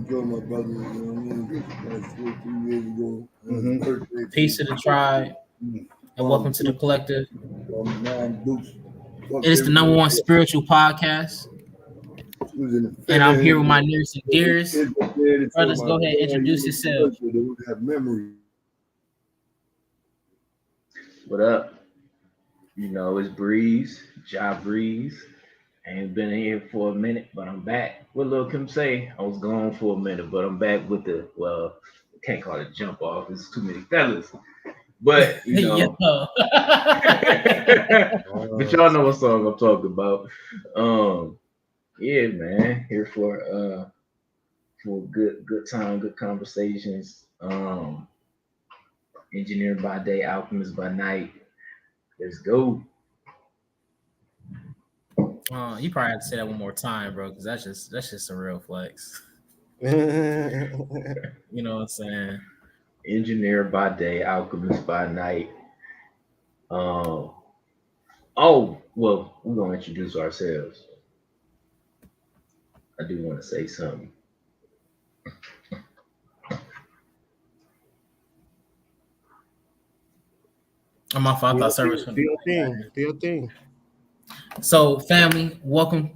enjoy my brother. You know what I mean? That's 2 years ago. Peace to the tribe, and welcome to the collective. Man, Dukes. It is the number one spiritual podcast, and I'm here with my nearest and dearest. Brothers, go ahead, introduce yourself. They would have memories. What up? You know, it's Breeze, Ja Breeze. I ain't been in here for a minute, but I'm back. What Lil Kim say? I was gone for a minute, but I'm back with the, well, I can't call it jump off. There's too many fellas. But, you know. But y'all know what song I'm talking about. Yeah, man. Here for good time, good conversations. Engineer by day, alchemist by night. Let's go. You probably have to say that one more time, bro, because that's just a real flex. You know what I'm saying? Engineer by day, alchemist by night. Well, we're gonna introduce ourselves. I do want to say something. I'm off. I thought service. Do your thing. So, family, welcome.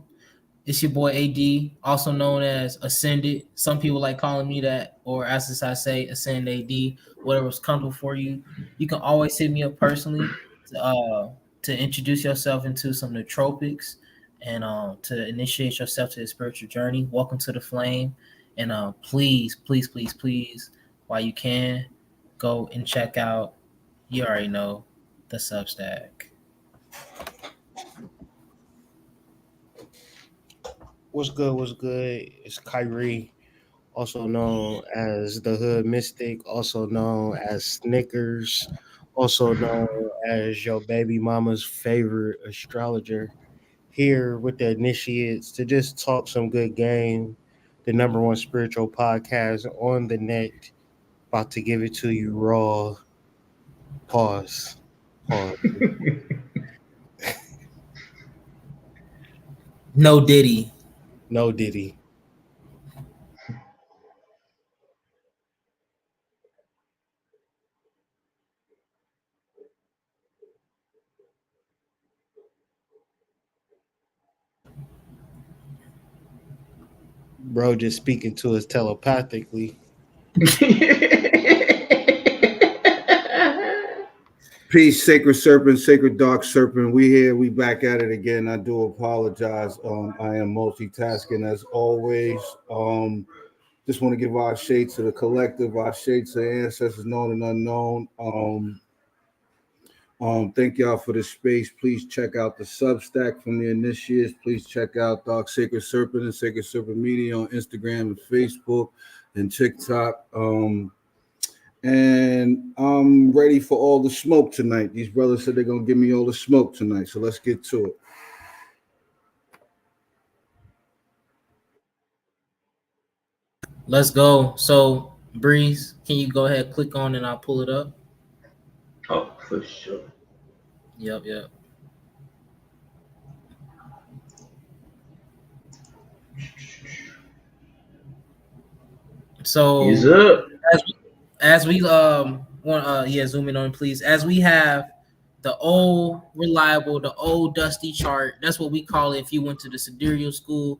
It's your boy AD, also known as Ascended. Some people like calling me that, or as I say, Ascend AD, whatever's comfortable for you. You can always hit me up personally to introduce yourself into some nootropics and to initiate yourself to the spiritual journey. Welcome to the flame. And please, while you can, go and check out, you already know, the Substack. What's good? It's Kyrie, also known as the Hood Mystic, also known as Snickers, also known as your baby mama's favorite astrologer, here with the initiates to just talk some good game, the number one spiritual podcast on the net, about to give it to you raw. Pause. No Diddy. No Diddy. Bro just speaking to us telepathically. Peace, sacred serpent, sacred dark serpent. We here, we back at it again. I do apologize. I am multitasking as always. Just want to give our shade to the collective, our shade to ancestors known and unknown. Thank y'all for the space. Please check out the Substack from the initiates. Please check out Dark Sacred Serpent and Sacred Serpent Media on Instagram and Facebook and TikTok. And I'm ready for all the smoke tonight. These brothers said they're gonna give me all the smoke tonight, so let's get to it. Let's go. So, Breeze, can you go ahead, click on, and I'll pull it up? Oh, for sure. Yep. So, He's up. as we zoom in on, please. As we have the old reliable, the old dusty chart. That's what we call it. If you went to the sidereal school,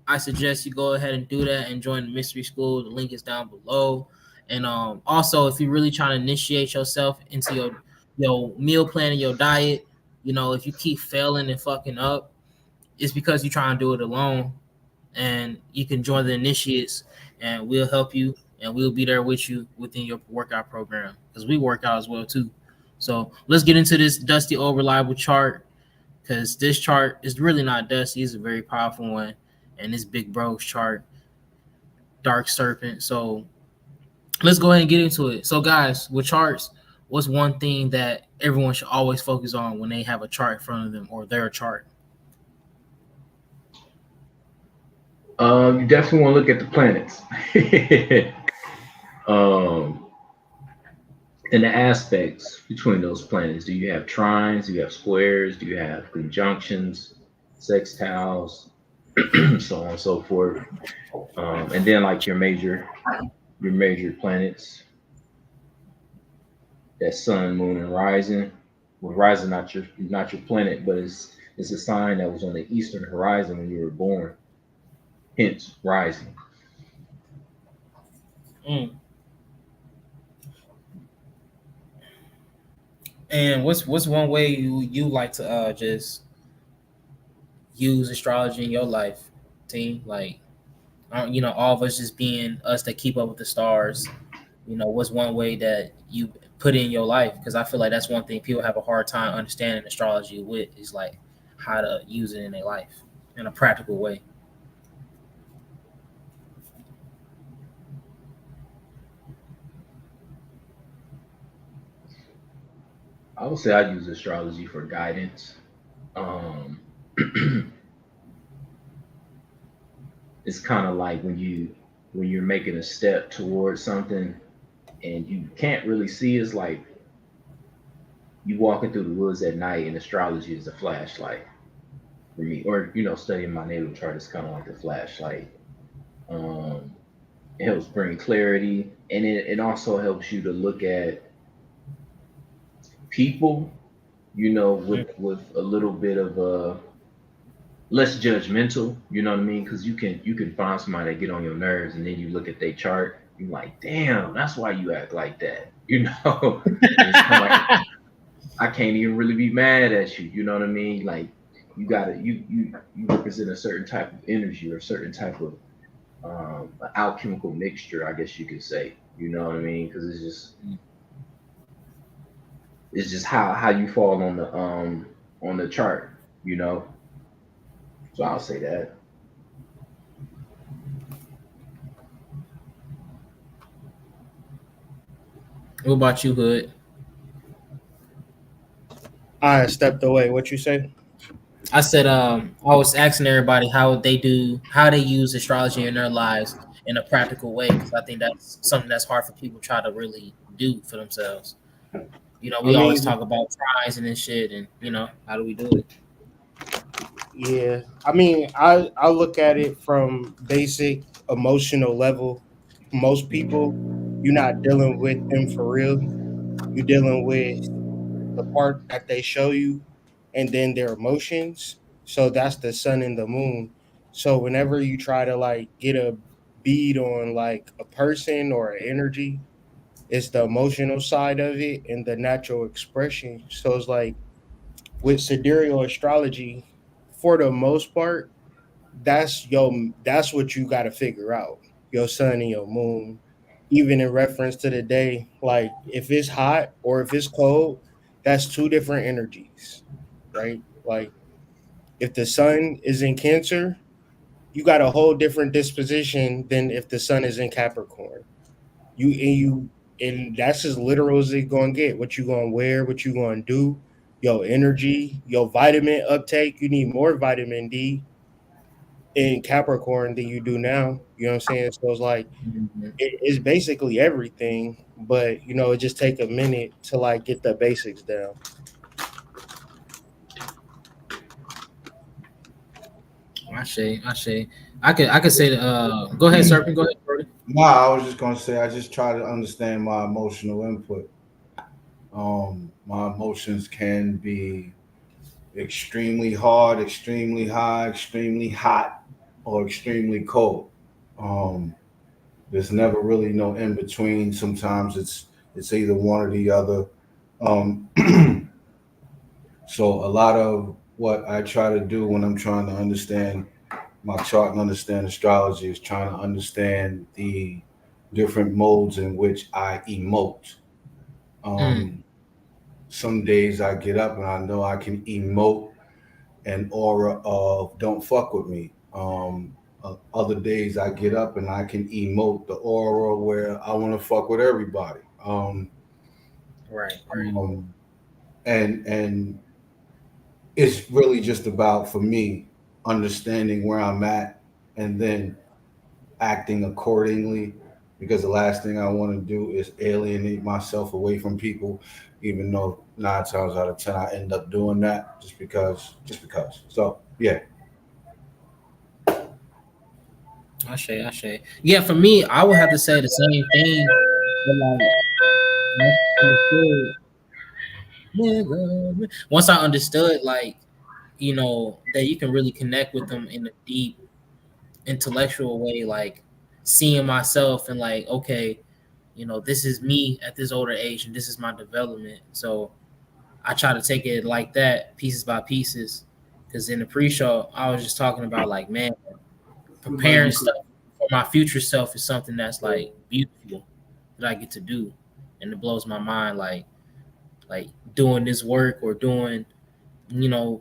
I suggest you go ahead and do that and join the mystery school. The link is down below. And also, if you're really trying to initiate yourself into your meal plan and your diet, you know, if you keep failing and fucking up, it's because you're trying to do it alone. And you can join the initiates, and we'll help you, and we'll be there with you within your workout program, because we work out as well too. So let's get into this dusty old reliable chart, because this chart is really not dusty. It's a very powerful one, and this big bro's chart, Dark Serpent. So let's go ahead and get into it. So guys, with charts, what's one thing that everyone should always focus on when they have a chart in front of them or their chart? You definitely want to look at the planets. And the aspects between those planets. Do you have trines? Do you have squares? Do you have conjunctions, sextiles? so on and so forth. And then like your major planets, that sun, moon, and rising. Well, rising not your planet, but it's a sign that was on the eastern horizon when you were born. Hence, rising. Mm. And what's one way you like to just use astrology in your life, team? Like, all of us just being us that keep up with the stars. What's one way that you put in your life? Because I feel like that's one thing people have a hard time understanding astrology with is like how to use it in their life in a practical way. I would say I use astrology for guidance. Um, it's kind of like when you're making a step towards something and you can't really see. It's like you walking through the woods at night, and astrology is a flashlight for me. Or studying my natal chart is kind of like a flashlight. Um, it helps bring clarity, and it also helps you to look at people, with a little bit of a less judgmental. You know what I mean? Because you can find somebody that get on your nerves, and then you look at their chart, you're like, damn, that's why you act like that. It's kind of like I can't even really be mad at you. You know what I mean? Like you represent a certain type of energy or a certain type of alchemical mixture, I guess you could say. You know what I mean? Because it's just how you fall on the chart. You know, so I'll say that. What about you, Hood? I stepped away. What you say? I said, I was asking everybody how they use astrology in their lives in a practical way because I think that's something that's hard for people to try to really do for themselves. I We always mean, talk about tries and this shit, and how do we do it? yeah. I mean, I look at it from basic emotional level. Most people, you're not dealing with them for real. You're dealing with the part that they show you and then their emotions. So that's the sun and the moon. So whenever you try to like get a bead on like a person or an energy, it's the emotional side of it and the natural expression. So it's like with sidereal astrology, for the most part, that's what you got to figure out. Your sun and your moon, even in reference to the day, like if it's hot or if it's cold, that's two different energies, right? Like if the sun is in Cancer, you got a whole different disposition than if the sun is in Capricorn. And that's as literal as it gonna get. What you gonna wear, what you gonna do, your energy, your vitamin uptake. You need more vitamin D in Capricorn than you do now. You know what I'm saying? So it's like Mhm. it's basically everything, but it just take a minute to like get the basics down. I say. I could say that. Go ahead, Serpent. Go ahead, Brody. No, I was just gonna say I just try to understand my emotional input. My emotions can be extremely hard, extremely high, extremely hot, or extremely cold. Um, there's never really no in between. Sometimes it's either one or the other. Um, so a lot of what I try to do when I'm trying to understand my chart and understand astrology is trying to understand the different modes in which I emote. Mm, Um, some days I get up and I know I can emote an aura of "don't fuck with me." Other days I get up and I can emote the aura where I want to fuck with everybody. right, right. Um, and it's really just about for me understanding where I'm at and then acting accordingly because the last thing I want to do is alienate myself away from people, even though 9 times out of 10 I end up doing that just because. So yeah. I say. Yeah, for me, I would have to say the same thing. But once I understood, like, that you can really connect with them in a deep intellectual way, like seeing myself and like, okay, this is me at this older age and this is my development. So I try to take it like that, pieces by pieces. Because in the pre-show, I was just talking about like, man, preparing stuff for my future self is something that's like beautiful that I get to do, and it blows my mind. Like doing this work or doing,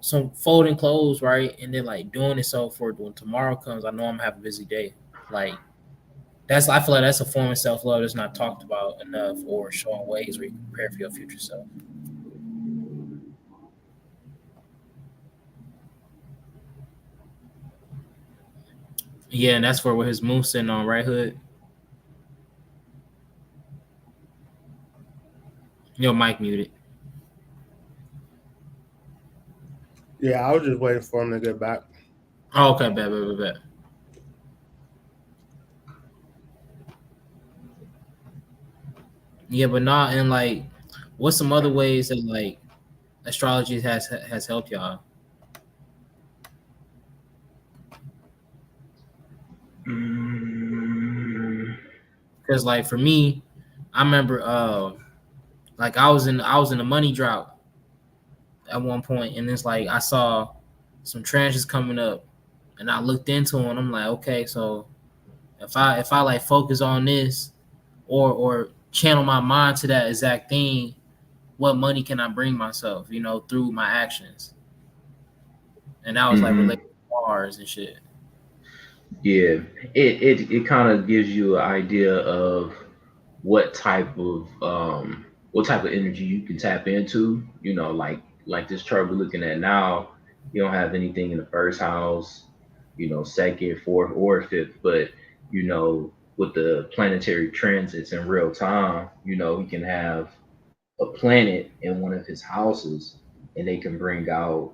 some folding clothes, right, and then like doing it so for when tomorrow comes, I know I'm gonna have a busy day. Like I feel like that's a form of self love that's not talked about enough, or showing ways where you can prepare for your future self. Yeah, and that's for what his moon sitting on, right, Hood? Your mic muted. Yeah, I was just waiting for him to get back. Oh, okay, bad. Yeah, but not in like, what's some other ways that like astrology has helped y'all? Because like for me, I remember like I was in a money drought at one point, and it's like I saw some tranches coming up, and I looked into them, and I'm like, okay, so if I like focus on this, or channel my mind to that exact thing, what money can I bring myself, through my actions? And that was like related to bars and shit. Yeah, it kind of gives you an idea of what type of energy you can tap into. Like this chart we're looking at now, you don't have anything in the first house, second, fourth, or fifth, but with the planetary transits in real time, he can have a planet in one of his houses, and they can bring out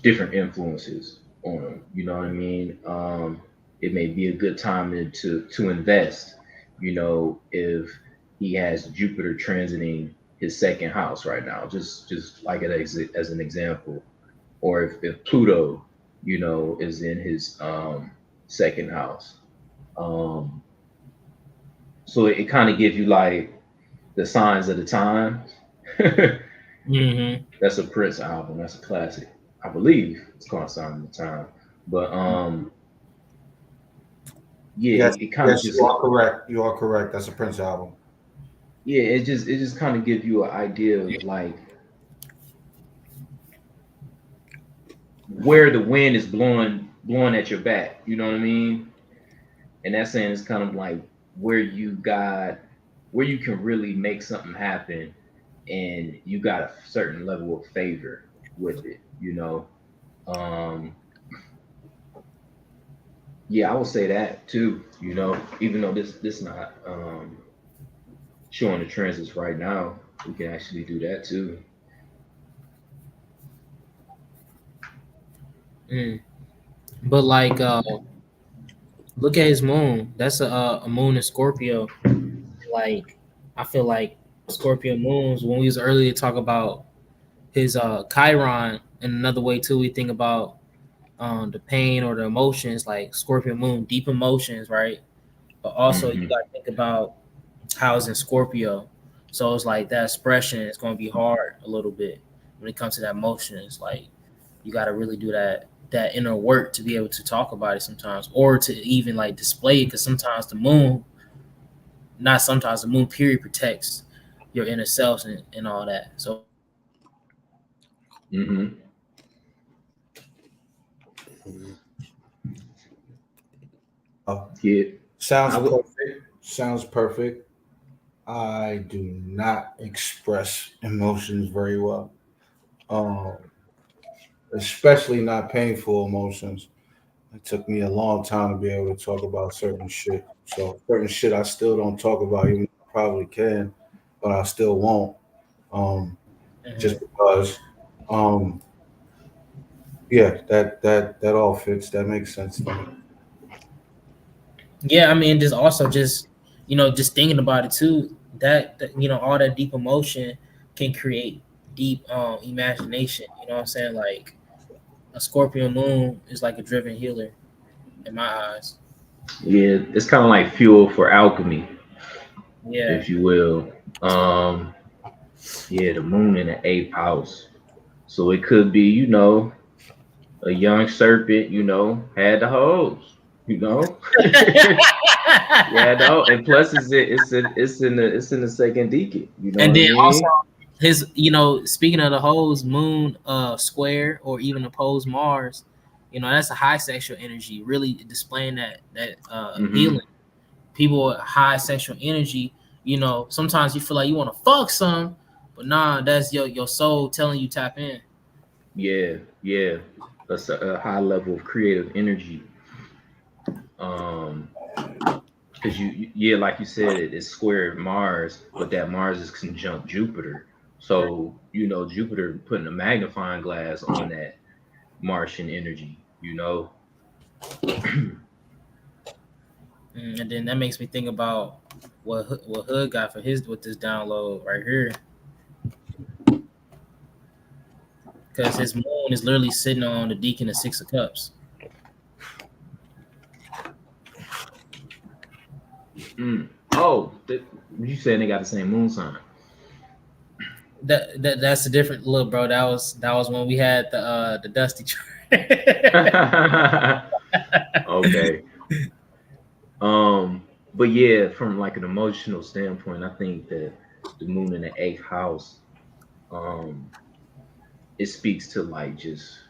different influences on him. You know what I mean? It may be a good time to invest. If he has Jupiter transiting his second house right now, just like it as an example, or if Pluto, is in his second house. Um, so it kind of gives you like the signs of the times. Mm-hmm. That's a Prince album. That's a classic. I believe it's called Sign of the Time. But yeah, Yes, it kind of yes, just you are correct. You are correct. That's a Prince album. yeah, it just kind of gives you an idea of like where the wind is blowing at your back. You know what I mean? And that saying is kind of like where you can really make something happen, and you got a certain level of favor with it. Um, yeah, I would say that too. Even though this not showing the transits right now, we can actually do that too. Mm. But like, look at his moon. That's a moon in Scorpio. Like, I feel like Scorpio moons. When we was earlier talk about his Chiron, and another way too, we think about the pain or the emotions, like Scorpio moon, deep emotions, right? But also you Hmm. got to think about how it's in Scorpio. So it's like that expression is going to be hard a little bit when it comes to that emotion. It's like you got to really do that inner work to be able to talk about it sometimes, or to even like display it. Because sometimes not sometimes, the moon period protects your inner self and all that. So Hmm. Yeah, Sounds I would. perfect. Sounds perfect. I do not express emotions very well, um, especially not painful emotions. It took me a long time to be able to talk about certain shit. So certain shit I still don't talk about, even though I probably can, but I still won't. Um, just mhm. because. Um, yeah, that all fits. That makes sense to me. Yeah, I mean, just also just just thinking about it too. That all that deep emotion can create deep imagination. You know what I'm saying? Like a Scorpio moon is like a driven healer in my eyes. Yeah, it's kind of like fuel for alchemy, Yeah. if you will. Um, yeah, the moon in the eighth house. So it could be, a young serpent, had the hose, you know. Yeah, no, and plus it's in the second deacon, you know And what I then also mean? his, speaking of the hoes, moon square or even opposed Mars, that's a high sexual energy, really displaying that Hmm. healing. People with high sexual energy, sometimes you feel like you want to fuck some, but nah, that's your soul telling you tap in. Yeah, yeah. A high level of creative energy. Um, because yeah, like you said, it's square Mars, but that Mars is conjunct Jupiter. So, Jupiter putting a magnifying glass on that Martian energy, And then that makes me think about what Hood got for his with this download right here, because his moon is literally sitting on the Deacon of Six of Cups. Mm. Oh, you saying they got the same moon sign? That's a different look, bro. That was when we had the Dusty chart. Okay. But yeah, from like an emotional standpoint, I think that the moon in the eighth house, um, it speaks to like just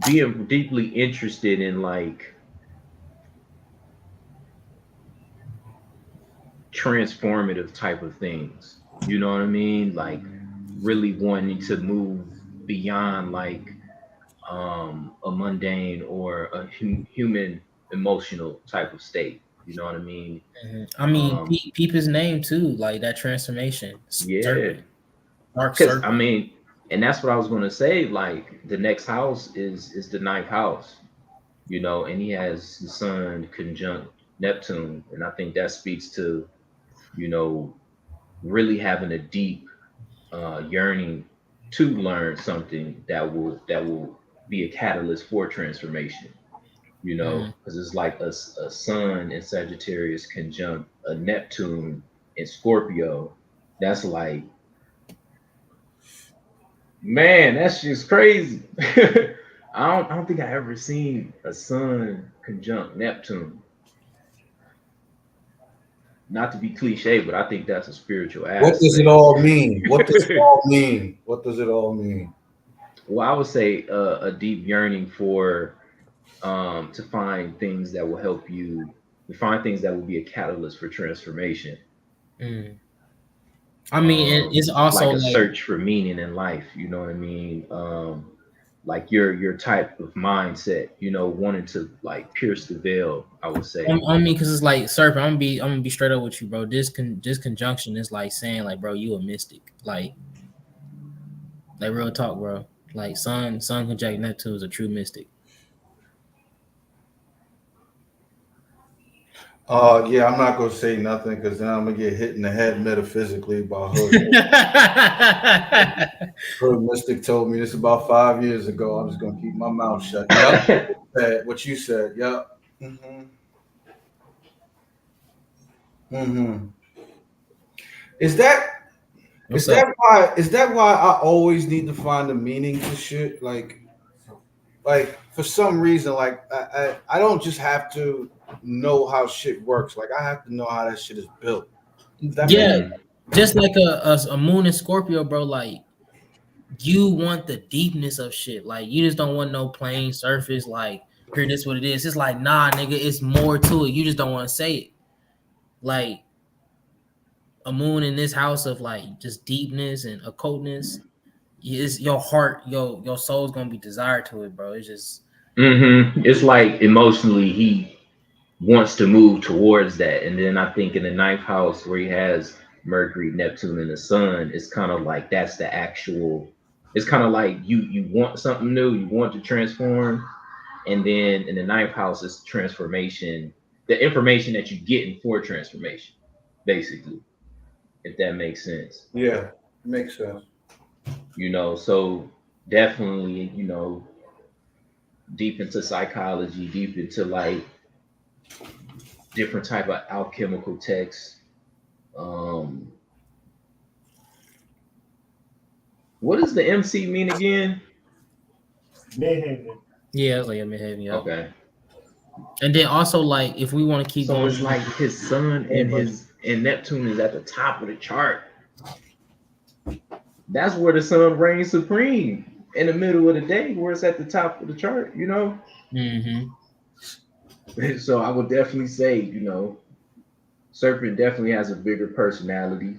being deeply interested in like transformative type of things. You know what I mean? Like really wanting to move beyond like a mundane or a human emotional type of state. You know what I mean? Mhm. I mean, Um, peep his name too, like that transformation, yeah, serpent, dark because I serpent. mean, and that's what I was gonna say. Like the next house is the ninth house, and he has the sun conjunct Neptune, and I think that speaks to you know really having a deep yearning to learn something that will be a catalyst for transformation. Mm. Because it's like a sun in Sagittarius conjunct a Neptune in Scorpio. That's like, man, that's just crazy. I don't think I ever seen a sun conjunct Neptune. Not to be cliche, but I think that's a spiritual What does it aspect. all mean? What does it all mean? What does it all mean? Well, I would say a deep yearning for to find things that will help you, to find things that will be a catalyst for transformation. Mm. I mean, it's Like also a like, search for meaning in life. You know what I mean? Like your type of mindset. Wanting to like pierce the veil. I would say. I mean, because it's like serpent. I'm gonna be straight up with you, bro. This conjunction is like saying, like, bro, you a mystic, like real talk, bro. Like sun conjunct Neptune is a true mystic. Yeah, I'm not gonna say nothing because then I'm gonna get hit in the head metaphysically by Hood. Hood Mystic told me this about 5 years ago. I'm just gonna keep my mouth shut. Yep, what you said. Yep. Mm-hmm. Mm-hmm. Is that What's up? is that why I always need to find a meaning to shit? Like for some reason, like I don't just have to know how shit works. Like I have to know how that shit is built. If that makes Yeah, Hmm. just like a moon in Scorpio, bro. Like you want the deepness of shit. Like you just don't want no plain surface. Like here, this what it is. It's like nah, nigga. It's more to it. You just don't want to say it. Like a moon in this house of like just deepness and occultness. Is your heart, your soul's gonna be desired to it, bro. It's just It's like emotionally he wants to move towards that, and then I think in the ninth house where he has Mercury, Neptune, and the Sun, it's kind of like that's the actual. It's kind of like you want something new, you want to transform, and then in the ninth house is transformation the information that you get for transformation, basically, if that makes sense. Yeah, makes sense. You know, so definitely, you know, deep into psychology, deep into like different type of alchemical texts. Um, what does the MC mean again? Midhaven. Yeah, it's like a midheaven. Yeah. Okay. And then also like if we want to keep So going, it's like his sun and Neptune is at the top of the chart. That's where the sun reigns supreme in the middle of the day, where it's at the top of the chart, you know? Mhm. So I would definitely say, you know, Serpent definitely has a bigger personality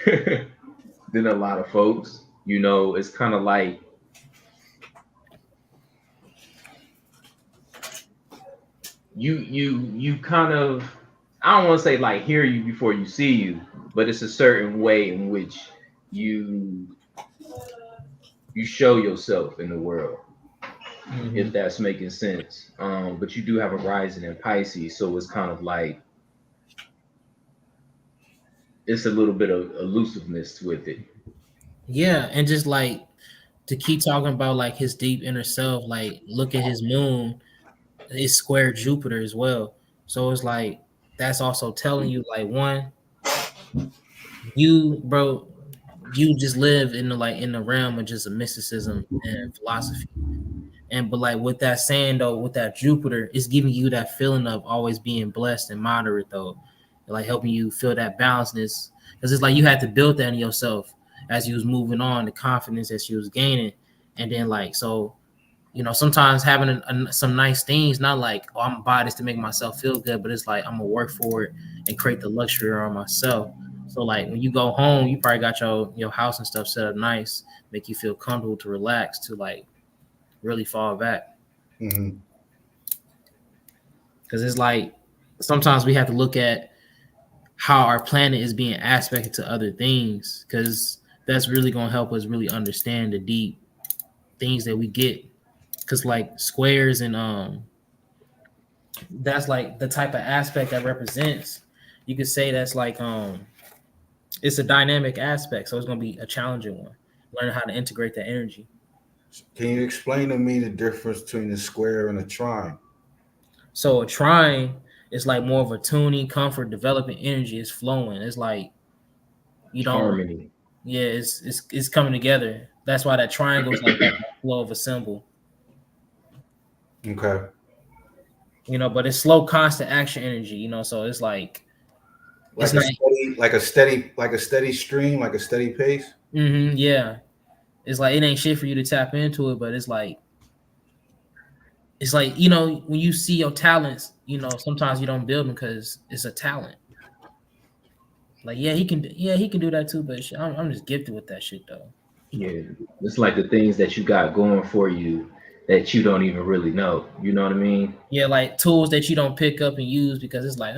than a lot of folks. You know, it's kind of like you kind of, I don't want to say like hear you before you see you, but it's a certain way in which you show yourself in the world, if that's making sense. But you do have a rising in Pisces, so it's kind of like it's a little bit of elusiveness with it. Yeah, and just like to keep talking about like his deep inner self, like look at his moon, it's square Jupiter as well. So it's like that's also telling you like one, you bro, you just live in the realm of just a mysticism and philosophy. And but like with that saying though, with that Jupiter, it's giving you that feeling of always being blessed and moderate though, like helping you feel that balanceness. Because it's like you had to build that in yourself as you was moving on, the confidence that you was gaining, and then like so, you know, sometimes having some nice things, not like oh I'm gonna buy this to make myself feel good, but it's like I'm gonna work for it and create the luxury on myself. So like when you go home, you probably got your house and stuff set up nice, make you feel comfortable to relax, to like really fall back. Mm-hmm. Because it's like sometimes we have to look at how our planet is being aspected to other things, because that's really going to help us really understand the deep things that we get. Because like squares and that's like the type of aspect that represents, you could say that's like it's a dynamic aspect, so it's going to be a challenging one, learning how to integrate that energy. Can you explain to me the difference between a square and a trine? So a trine is like more of a tuning, comfort, developing energy. It's flowing. It's like you don't. Harmony. Yeah, it's coming together. That's why that triangle is like that flow of a symbol. Okay. You know, but it's slow, constant action energy. You know, so it's like Like it's a not. steady, like a steady stream, like a steady pace. Yeah, it's like it ain't shit for you to tap into it, but it's like you know when you see your talents, you know sometimes you don't build them because it's a talent. Like he can do that too, but shit, I'm just gifted with that shit though. Yeah, it's like the things that you got going for you that you don't even really know. You know what I mean? Yeah, like tools that you don't pick up and use because it's like,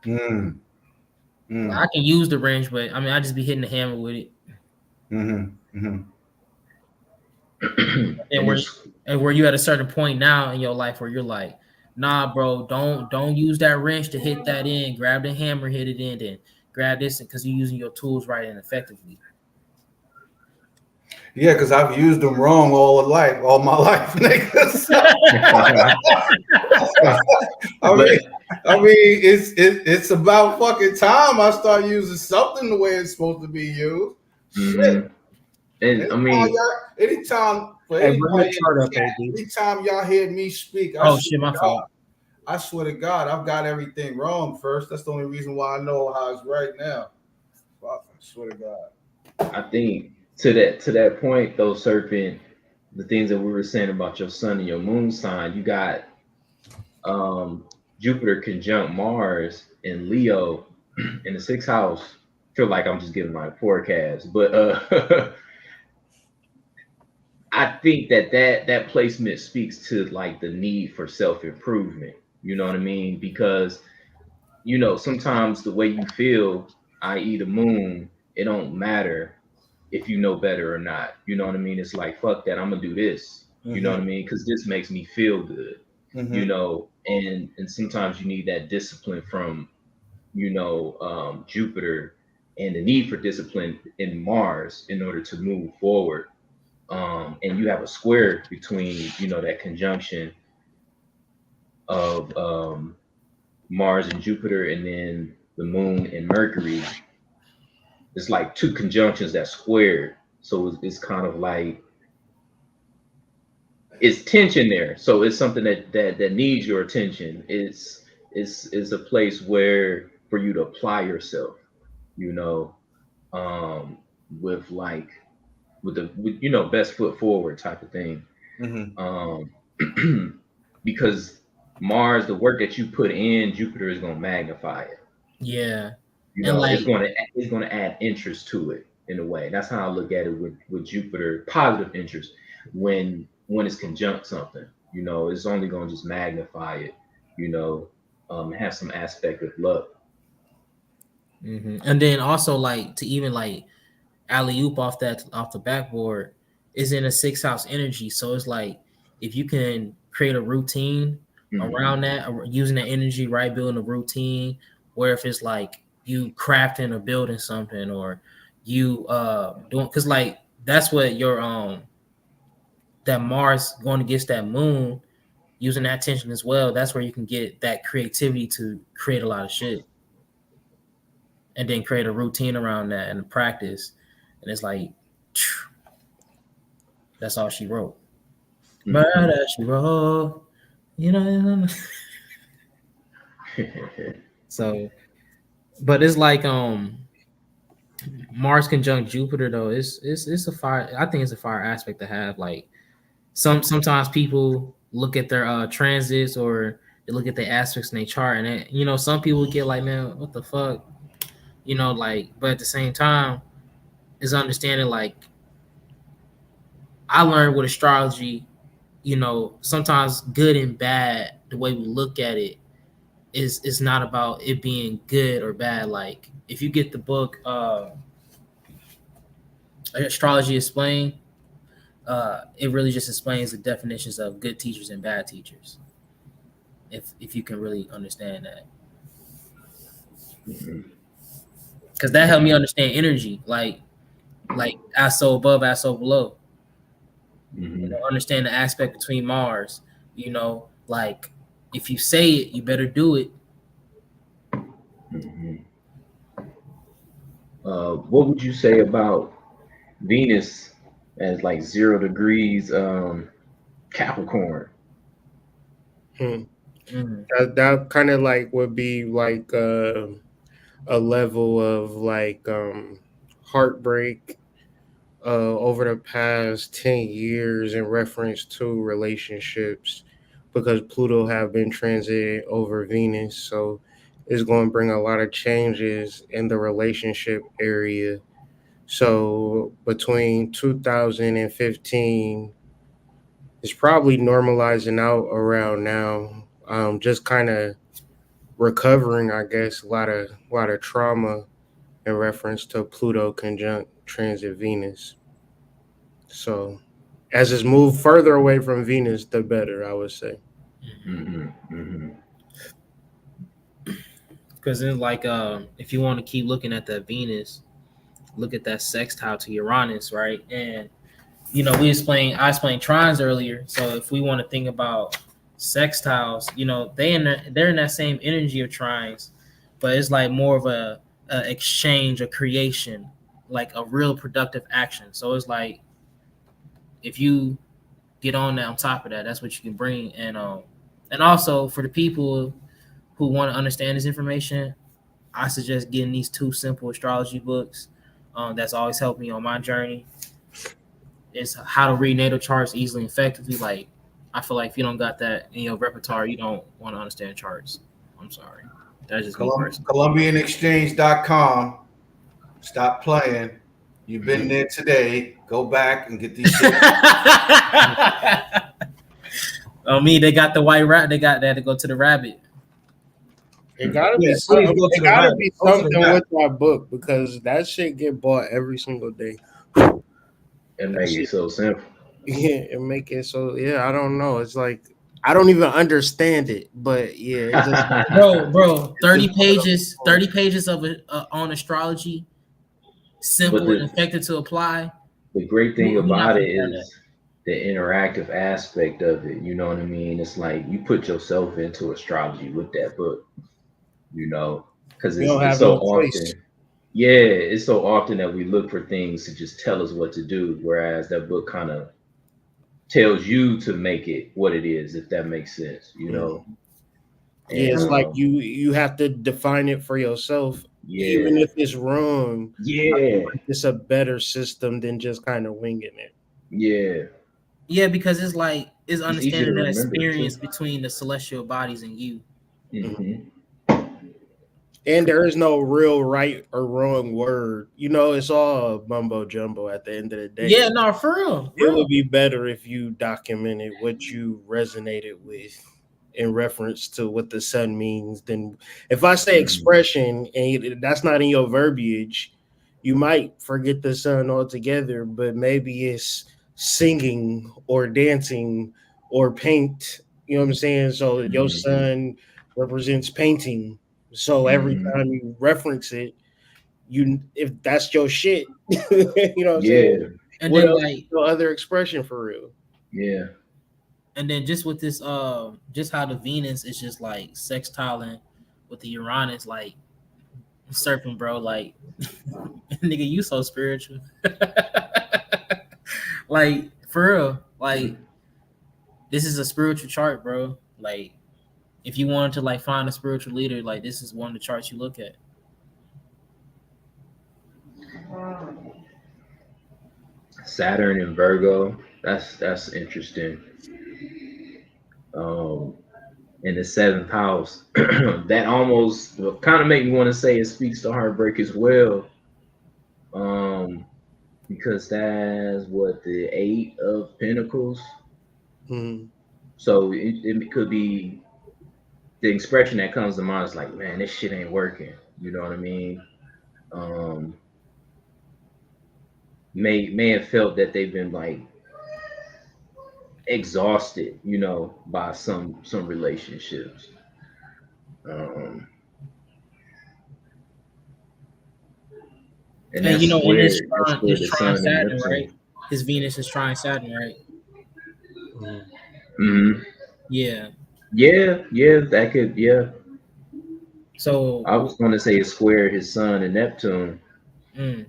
Mm. I can use the wrench, but I mean, I just be hitting the hammer with it. Mm-hmm. Mm-hmm. And where you at a certain point now in your life where you're like, nah, bro, don't use that wrench to hit that in. Grab the hammer, hit it in, then grab this because you're using your tools right and effectively. Yeah, because I've used them wrong all my life, niggas. I mean, it's about fucking time I start using something the way it's supposed to be used. Mm-hmm. Shit. And I mean, anytime y'all hear me speak, my fault. I swear to God, I've got everything wrong first. That's the only reason why I know how it's right now. I swear to God. I think to that point though, Serpent, the things that we were saying about your sun and your moon sign, you got Jupiter conjunct Mars in Leo in the 6th house. I feel like I'm just giving my forecast, but I think that placement speaks to like the need for self-improvement. You know what I mean? Because you know, sometimes the way you feel, i.e. the moon, it don't matter if you know better or not. You know what I mean? It's like, fuck that, I'm gonna do this. You know what I mean? Because this makes me feel good. you know, and sometimes you need that discipline from, you know, Jupiter, and the need for discipline in Mars in order to move forward. And you have a square between, you know, that conjunction of Mars and Jupiter, and then the Moon and Mercury. It's like two conjunctions that squared. So it's kind of like it's tension there. So it's something that needs your attention. It's a place where for you to apply yourself, you know, with like with you know, best foot forward type of thing. Because Mars, the work that you put in, Jupiter is gonna magnify it. Yeah. You And know, like, it's gonna add interest to it in a way. That's how I look at it with Jupiter, positive interest. When it's conjunct something, you know, it's only gonna just magnify it, you know, have some aspect of luck. and then also like to even like alley oop off the backboard is in a 6th house energy. So it's like if you can create a routine around that, or using that energy, right? Building a routine, where if it's like you crafting or building something, or you doing, because like that's what your that Mars going against that Moon, using that tension as well. That's where you can get that creativity to create a lot of shit, and then create a routine around that and practice. And it's like, that's all she wrote. Murder she wrote, you know. So, but it's like Mars conjunct Jupiter though. It's a fire. I think it's a fire aspect to have. Like sometimes people look at their transits, or they look at the aspects in their chart, and it, you know, some people get like, man, what the fuck, you know, like. But at the same time, is understanding like I learned with astrology, you know, sometimes good and bad, the way we look at it is not about it being good or bad. Like if you get the book Astrology Explained, it really just explains the definitions of good teachers and bad teachers. If you can really understand that. Because that helped me understand energy, like as so above, as so below. You know, understand the aspect between Mars. You know, like if you say it, you better do it. What would you say about Venus as like 0 degrees Capricorn? That kind of like would be like a level of like heartbreak over the past 10 years in reference to relationships, because Pluto have been transited over Venus. So it's going to bring a lot of changes in the relationship area. So between 2015, it's probably normalizing out around now. Just kind of recovering, I guess, a lot of trauma in reference to Pluto conjunct transit Venus. So as it's moved further away from Venus, the better, I would say. Because it's like if you want to keep looking at that Venus, look at that sextile to Uranus, right? And you know, I explained trines earlier. So if we want to think about sextiles, you know, they're in that same energy of trines, but it's like more of a exchange, a creation, like a real productive action. So it's like if you get on that, on top of that, that's what you can bring. And also for the people who want to understand this information, I suggest getting these 2 simple astrology books. That's always helped me on my journey. It's How to Read Natal Charts Easily and Effectively. Like, I feel like if you don't got that in your repertoire, you don't want to understand charts. I'm sorry. That's just me personally. ColumbianExchange.com. Stop playing. You've been there today. Go back and get these shit. They got the white rat. They got that to go to the rabbit. It gotta be something. It gotta be something with that book, because that shit get bought every single day. It make it so simple. Yeah, it make it so. Yeah, I don't know. It's like I don't even understand it, but yeah, it just Bro, it's just one of those 30 pages of on astrology, But simple and effective to apply. the great thing You're not about gonna it find that. is the interactive aspect of it. You know what I mean? It's like you put yourself into astrology with that book. You know, because you don't it's have so no choice. often. Yeah, it's so often that we look for things to just tell us what to do, whereas that book kind of tells you to make it what it is, if that makes sense. You know, Yeah, and it's like you have to define it for yourself, even yeah, if it's wrong. I feel yeah, like it's a better system than just kind of winging it. yeah. Yeah, because it's like it's It's easier to understanding that remember too. experience between the celestial bodies and you. Mhm. Hmm. And there is no real right or wrong word. It's all mumbo jumbo at the end of the day. Yeah, no, for real, It real. would be better if you documented what you resonated with in reference to what the sun means. Then, if I say Hmm. expression and that's not in your verbiage, you might forget the sun altogether. But maybe it's singing or dancing or paint. You know what I'm saying? So your Hmm. sun represents painting. So every Hmm. time you reference it, you if that's your shit, you know what I'm saying? Yeah, And What then else? like No other expression for real. yeah. and then just with this just how the Venus is just like sextiling with the Uranus, like surfing, bro, like nigga, you so spiritual. Like for real. Like this is a spiritual chart, bro. Like if you wanted to like find a spiritual leader, like this is one of the charts you look at. Saturn and Virgo. That's interesting. Um, in the seventh house, that almost kind of make me want to say it speaks to heartbreak as well. Um, because that's what the eight of Pentacles. Mhm. So it could be the expression that comes to mind is like, man, this shit ain't working. You know what I mean? Um, may have felt that they've been like exhausted, by some relationships. Um, and And you know, and that's square it's the trying sun and Saturn, right? Neptune. His Venus is trying Saturn, right? Mhm. Hmm. Yeah. Yeah, yeah, that could, yeah. So I was going to say it's square his sun and Neptune. mm,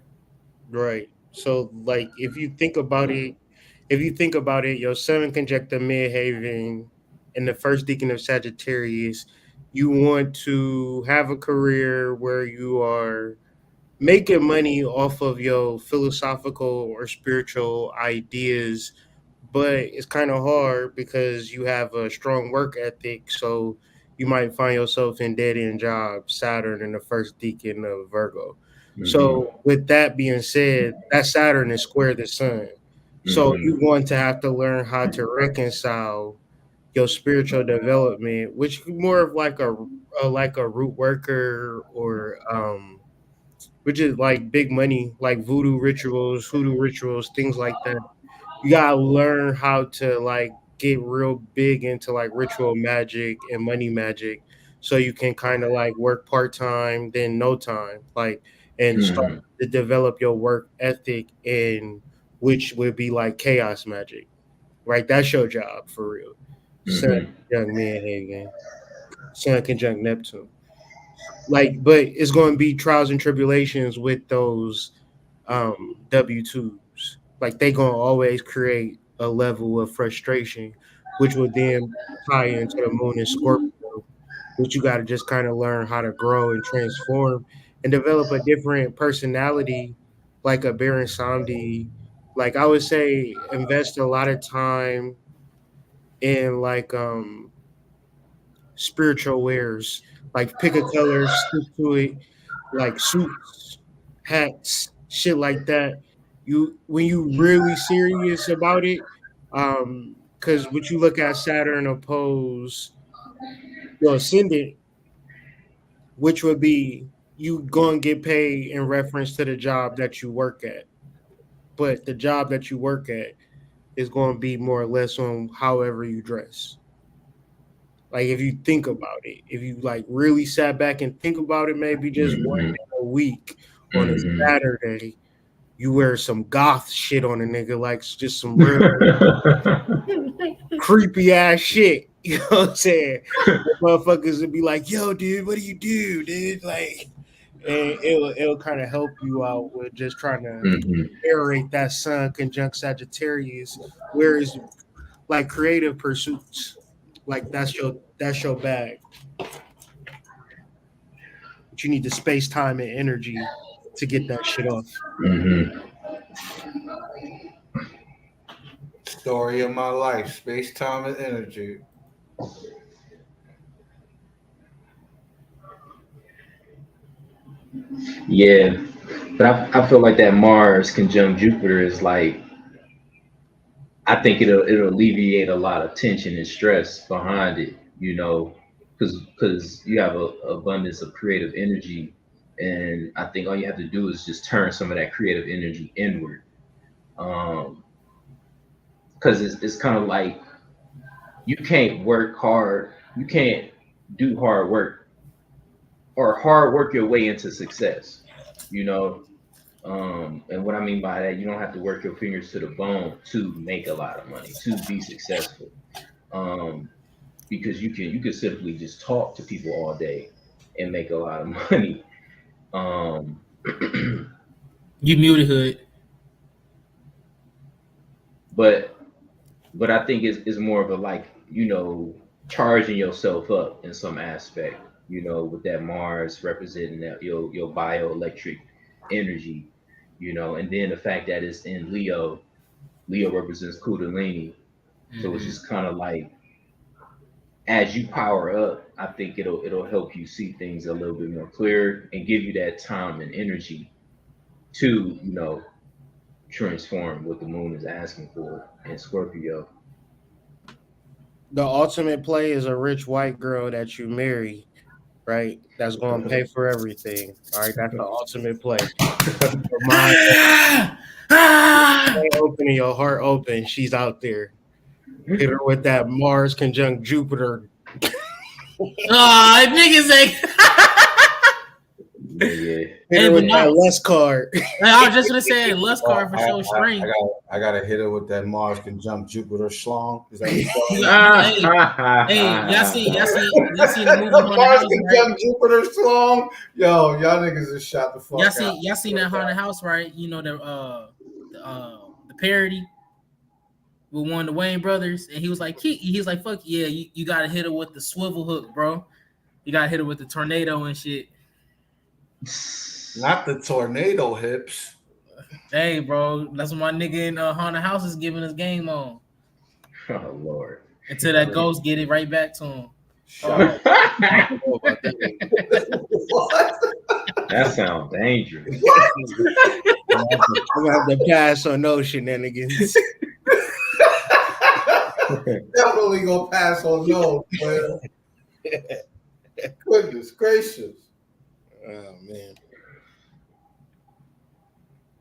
Right. So, like, if you think about it, your sun conjunct the midhaven in the first deacon of Sagittarius, you want to have a career where you are making money off of your philosophical or spiritual ideas, but it's kind of hard because you have a strong work ethic. So you might find yourself in dead end jobs, Saturn in the first deacon of Virgo. Hmm. So with that being said, that Saturn is square the sun. So Hmm. you're going to have to learn how to reconcile your spiritual development, which is more of like a root worker or which is like big money, like voodoo rituals, hoodoo rituals, things like that. You gotta learn how to like get real big into like ritual magic and money magic, so you can kind of like work part time, then no time, like and start Hmm. to develop your work ethic in which would be like chaos magic, right? That's your job for real. Sun Hmm. conjunct Midhaven, Sun conjunct Neptune, like, but it's going to be trials and tribulations with those W-2s. Like they gonna always create a level of frustration, which will then tie into the moon and Scorpio, which you got to just kind of learn how to grow and transform and develop a different personality, like a Baron Samdi. Like I would say, invest a lot of time in like spiritual wares. Like pick a color, stick to it, like suits, hats, shit like that. You when you really serious about it, because what you look at Saturn oppose your ascendant, which would be you going to get paid in reference to the job that you work at. But the job that you work at is going to be more or less on however you dress. Like if you think about it, if you like really sat back and think about it, maybe just one Mhm. day a week on a Saturday, you wear some goth shit on a nigga, like just some real creepy ass shit. You know what I'm saying? The motherfuckers would be like, "Yo, dude, what do you do, dude?" Like, and it'll kind of help you out with just trying to Mhm. narrate that Sun conjunct Sagittarius. Whereas like creative pursuits, like that's your bag. But you need the space, time, and energy to get that shit off. Mhm. Story of my life, space, time, and energy. Yeah, but I feel like that Mars conjunct Jupiter is like, I think it'll alleviate a lot of tension and stress behind it, you know, because you have a abundance of creative energy, and I think all you have to do is just turn some of that creative energy inward. Um, because it's kind of like you can't work hard, you can't do hard work or hard work your way into success, you know. And what I mean by that, you don't have to work your fingers to the bone to make a lot of money, to be successful. Um, because you can simply just talk to people all day and make a lot of money. Um, You muted hood. but I think it's more of a like, charging yourself up in some aspect, with that Mars representing that your bioelectric energy, and then the fact that it's in Leo. Leo represents Kundalini. So it's Mhm. just kind of like, as you power up, I think it'll help you see things a little bit more clear and give you that time and energy to, transform what the moon is asking for in Scorpio. The ultimate play is a rich white girl that you marry, right? That's going to pay for everything. All right, that's the ultimate play. Keep your mind Ah! Ah! open and your heart open. She's out there. Hit her with that Mars conjunct Jupiter. Oh, niggas say. Yeah, yeah. Hit Hey, her but with that no, lust card. I was just gonna say Lust Oh, card for sure straight. I gotta hit her with that Mars conjunct Jupiter schlong. Is that what you're You calling got, hey, y'all seen the movie it? Haunted Mars House, right? conjunct Jupiter schlong. Yo, y'all niggas just shot the fuck out. Y'all seen that Haunted House, right? You know the parody with one of the Wayne brothers, and he was like, fuck yeah, you gotta hit her with the swivel hook, bro. You gotta hit her with the tornado and shit. Not the tornado hips. Hey, bro, that's what my nigga in Haunted House is giving us game on Oh Lord. until that ghost get it right back to him. Shot. I don't know about that. What? That sounds dangerous. I'm gonna have to pass on those shenanigans. Definitely gonna pass on those, man. Goodness gracious. Oh man.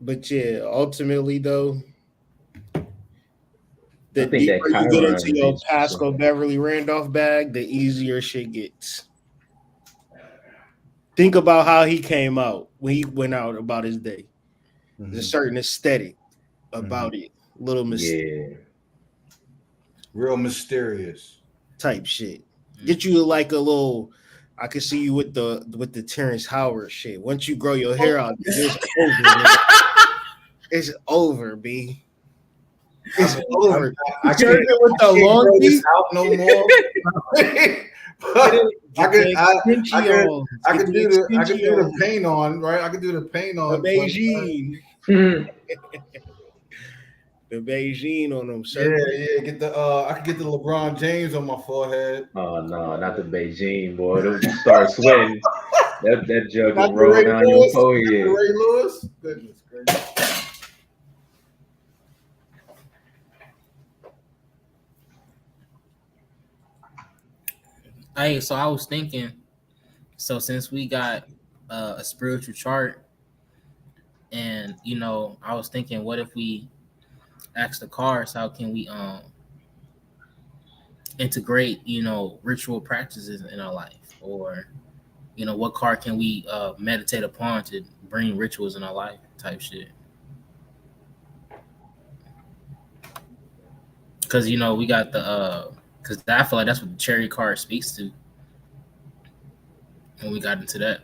But yeah, ultimately though, the I think that deeper you get Chiron into your is Pascal Beverly Randolph bag, the easier shit gets. Think about how he came out when he went out about his day. There's a certain aesthetic about it, little yeah. Real mysterious. type shit. Get you like a little. I could see you with the Terrence Howard shit. Once you grow your hair out, it's over. Man. It's over, B. It's over. I You turned it with the can't long grow this piece. out no more. But I could do the paint on, right? I could do the paint the on. Beijing. Mhm. The Beijing on them, Yeah, sir. yeah. Get the I could get the LeBron James on my forehead. Oh no, not the Beijing boy. Don't you start sweating. That jug Not will the roll Ray down your Lewis. Not the forehead. Ray Lewis. Goodness gracious. Hey, so I was thinking, so since we got a spiritual chart, and I was thinking, what if we ask the cards, how can we integrate, ritual practices in our life, or what card can we meditate upon to bring rituals in our life type shit. Because we got the because I feel like that's what the cherry card speaks to when we got into that.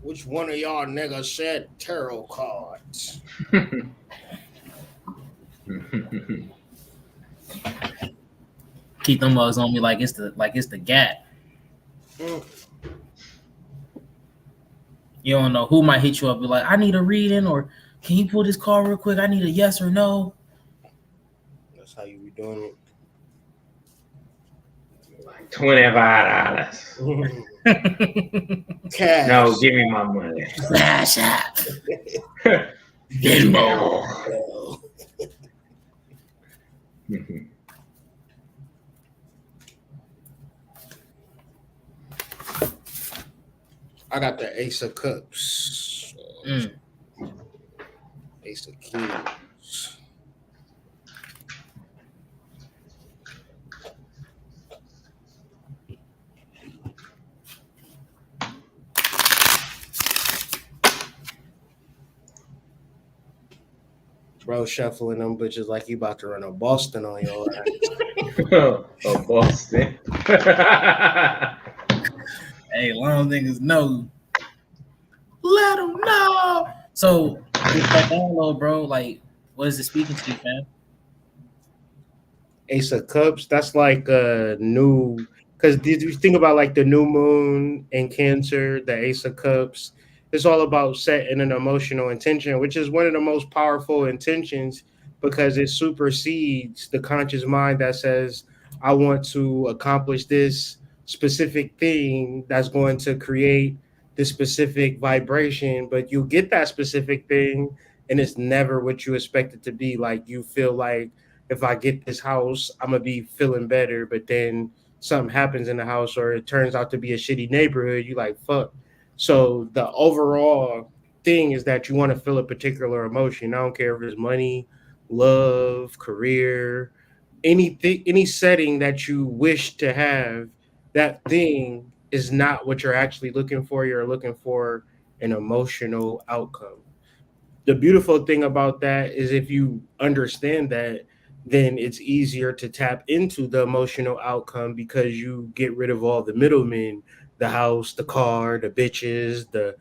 Which one of y'all niggas said tarot cards? Keep them mugs on me like it's the gap. You don't know who might hit you up, be like, I need a reading, or can you pull this card real quick? I need a yes or no. That's how you be doing Like $25. it. Cash. No, give me my money. Flash app. Venmo. I got the Ace of Cups. Ace of Keys. Bro, shuffling them bitches like you about to run a Boston on your ass. Oh, Boston. Hey, long niggas know. Let them know. So, with that download, bro, like, what is it speaking to you, fam? Ace of Cups, that's like a new, because did you think about like the new moon in Cancer, the Ace of Cups? It's all about setting an emotional intention, which is one of the most powerful intentions because it supersedes the conscious mind that says, I want to accomplish this specific thing that's going to create this specific vibration, but you get that specific thing and it's never what you expect it to be. Like you feel like, if I get this house, I'm gonna be feeling better. But then something happens in the house, or it turns out to be a shitty neighborhood. You like fuck. So the overall thing is that you want to feel a particular emotion. I don't care if it's money, love, career, anything, any setting that you wish to have. That thing is not what you're actually looking for. You're looking for an emotional outcome. The beautiful thing about that is if you understand that, then it's easier to tap into the emotional outcome because you get rid of all the middlemen, the house, the car, the bitches, the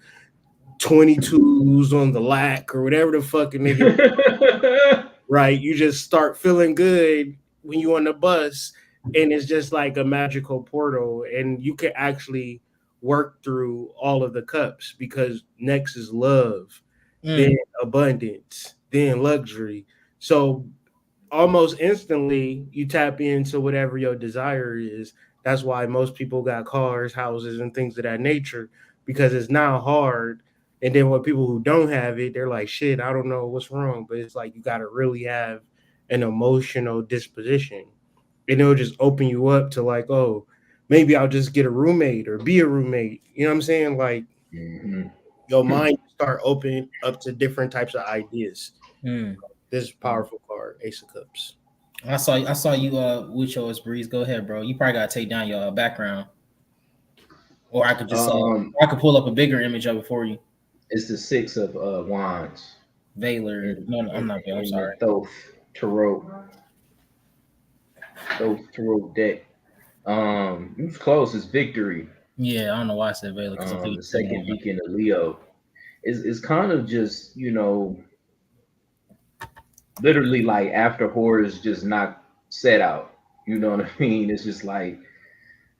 22s on the lack or whatever the fucking nigga, right? You just start feeling good when you on the bus and it's just like a magical portal and you can actually work through all of the cups because next is love, then abundance, then luxury. So almost instantly you tap into whatever your desire is. That's why most people got cars, houses, and things of that nature because it's not hard. And then when people who don't have it, they're like, shit, I don't know what's wrong. But it's like you got to really have an emotional disposition. And it'll just open you up to like, oh, maybe I'll just get a roommate or be a roommate. You know what I'm saying? Like your mind start opening up to different types of ideas. This powerful card, Ace of Cups. I saw you with yours, Breeze. Go ahead, bro. You probably gotta take down your background. Or I could just I could pull up a bigger image of it for you. It's the Six of Wands. Valor. No, I'm not Valor. I'm sorry. Thoth Tarot deck. It's close. It's Victory. Yeah, I don't know why I said Valor. The second deacon of Leo. It's kind of just, literally like after horror is just not set out. You know what I mean? It's just like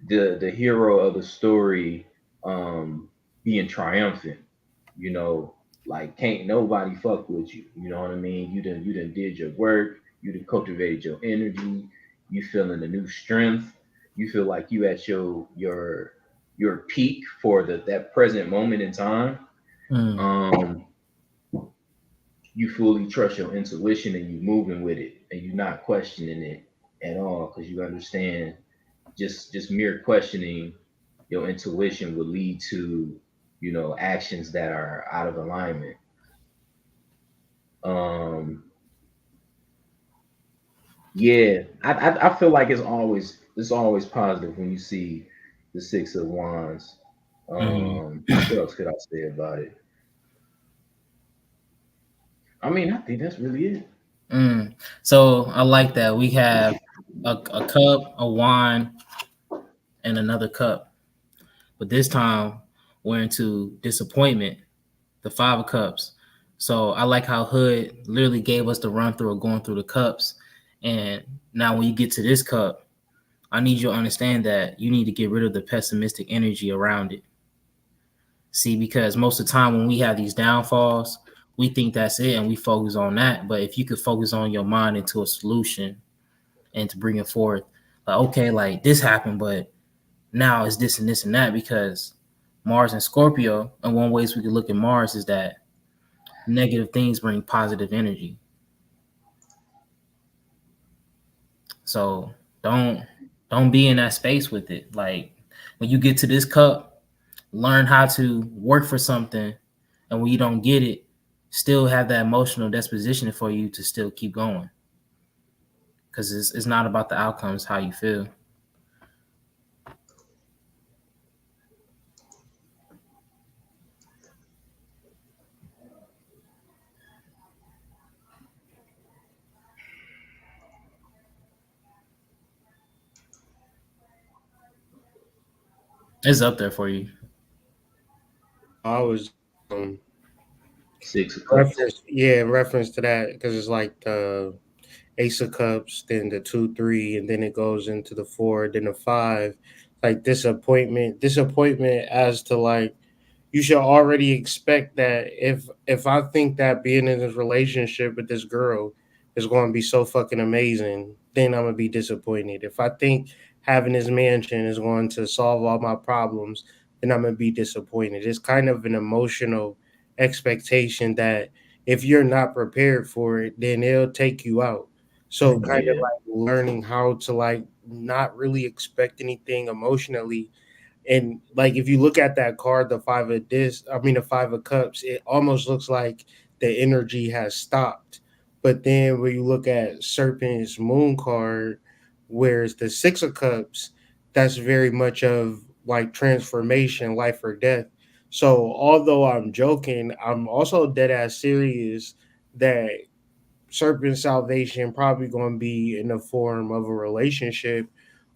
the hero of the story being triumphant. Like can't nobody fuck with you. You know what I mean? You done did your work. You done cultivated your energy. You feeling a new strength. You feel like you at your peak for that present moment in time. You fully trust your intuition and you moving with it and you're not questioning it. at all, because you understand just mere questioning your intuition will lead to, actions that are out of alignment. Um, yeah, I feel like it's always positive when you see the Six of Wands. What else could I say about it? I mean, I think that's really it. So I like that. We have a cup, a wine, and another cup. But this time we're into disappointment, the Five of Cups. So I like how Hood literally gave us the run through of going through the cups. And now when you get to this cup, I need you to understand that you need to get rid of the pessimistic energy around it. See, because most of the time when we have these downfalls, we think that's it and we focus on that. But if you could focus on your mind into a solution and to bring it forth, like, okay, like this happened, but now it's this and this and that, because Mars and Scorpio, and one ways we could look at Mars is that negative things bring positive energy. So don't be in that space with it. Like when you get to this cup, learn how to work for something, and when you don't get it, still have that emotional disposition for you to still keep going. Because it's not about the outcomes, how you feel. It's up there for you. I was Six of Cups. reference to that because it's like the Ace of Cups, then the 2, 3, and then it goes into the 4, then the 5. Like disappointment as to like you should already expect that if I think that being in this relationship with this girl is going to be so fucking amazing, then I'm gonna be disappointed. If I think having this mansion is going to solve all my problems, then I'm gonna be disappointed. It's kind of an emotional expectation that if you're not prepared for it, then it'll take you out. So kind of Yeah, like learning how to like not really expect anything emotionally. And like if you look at that card, the 5 of cups, it almost looks like the energy has stopped. But then when you look at Serpent's moon card, whereas the 6 of cups, that's very much of like transformation, life or death. So although I'm joking, I'm also dead ass serious that Serpent salvation probably going to be in the form of a relationship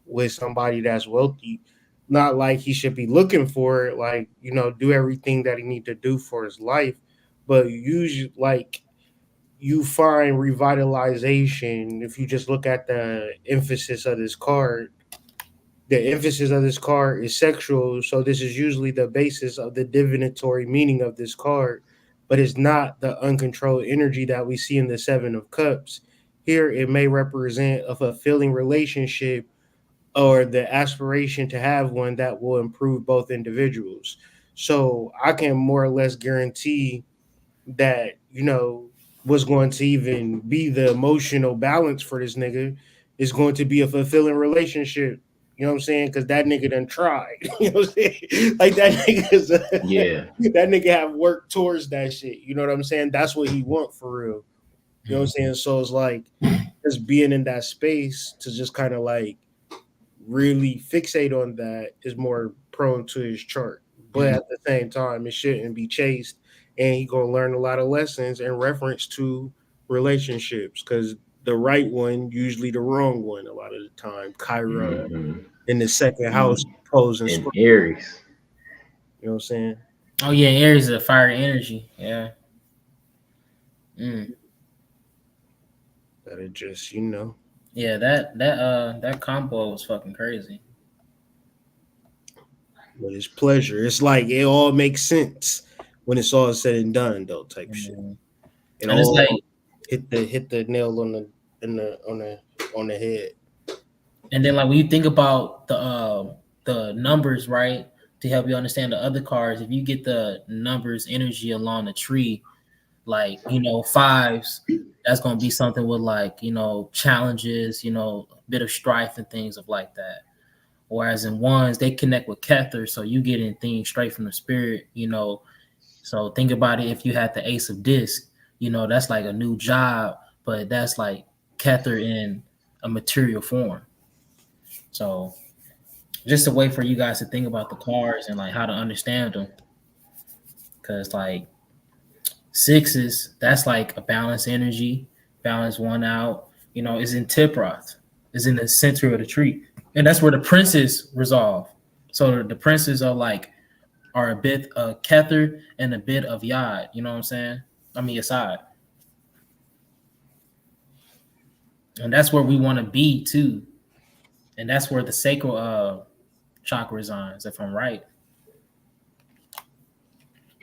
with somebody that's wealthy. Not like he should be looking for it, like do everything that he need to do for his life, but usually like you find revitalization if you just look at the emphasis of this card. The emphasis of this card is sexual, so this is usually the basis of the divinatory meaning of this card, but it's not the uncontrolled energy that we see in the 7 of cups. Here it may represent a fulfilling relationship or the aspiration to have one that will improve both individuals. So I can more or less guarantee that, what's going to even be the emotional balance for this nigga is going to be a fulfilling relationship. You know what I'm saying? Because that nigga done tried. You know what I'm saying? Like yeah, that nigga have worked towards that shit. You know what I'm saying? That's what he want for real. You know what I'm saying? So it's like just being in that space to just kind of like really fixate on that is more prone to his chart. But at the same time, it shouldn't be chased. And he gonna learn a lot of lessons in reference to relationships because the right one, usually the wrong one a lot of the time. Chiron hmm in the second house pose and and square. Aries. You know what I'm saying? Oh yeah, Aries is a fire energy. Yeah. That it just, Yeah, that combo was fucking crazy. but it's pleasure. It's like it all makes sense when it's all said and done, though, type shit. And It it's all like, hit the nail on the head. and then like when you think about the numbers, right, to help you understand the other cards, if you get the numbers energy along the tree, like fives, that's gonna be something with like, you know, challenges, you know, a bit of strife and things of like that. Whereas in ones, they connect with Kether, so you get in things straight from the spirit, you know. So think about it, if you had the Ace of Disc, you know, that's like a new job, but that's like Kether in a material form. So just a way for you guys to think about the cards and like how to understand them. Cause like sixes, that's like a balanced energy, balance one out, you know, is in Tiproth, is in the center of the tree. And that's where the princes resolve. So the princes are a bit of Kether and a bit of Yod. You know what I'm saying? I mean, Yesod. And that's where we want to be too. And that's where the sacral chakra resides, if I'm right.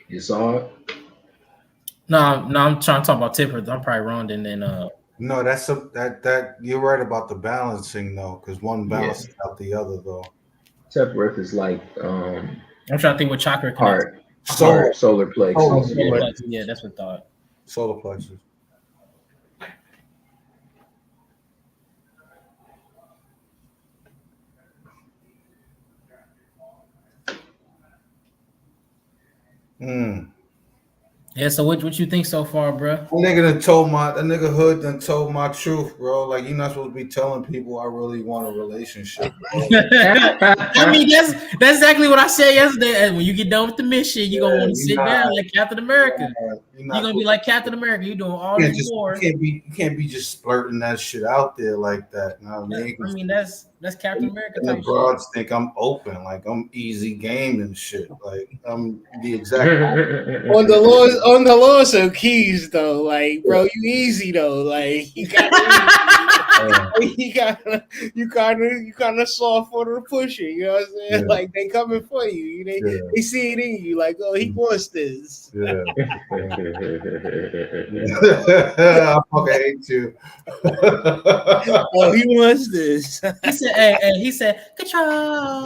You saw it? No, I'm trying to talk about Tipper. I'm probably wrong. And then No, that you're right about the balancing though, because one balances out the other though. Sephiroth is like I'm trying to think what chakra heart, Solar. solar plexus. Oh, connects. solar. Yeah, that's what I thought. Solar plexus. Yeah, so what you think so far, bro? That nigga Hood done told my truth, bro. Like, you're not supposed to be telling people I really want a relationship. I mean, that's exactly what I said yesterday. And when you get done with the mission, you're gonna want to sit down like Captain America. You're gonna be like Captain America. You're doing all this war. You can't be just splurting that shit out there like that. You know what I mean? I mean, that's Captain America The type broads think I'm open, like I'm easy game and shit. Like I'm the exact On the laws of keys though, like bro, you easy though. Like you kind of soft for the pushing. You know what I'm saying? Yeah. Like they coming for you. They see it in you. Like, oh, he wants this. Yeah. I fucking hate you. Oh, he wants this. He said, he said, control.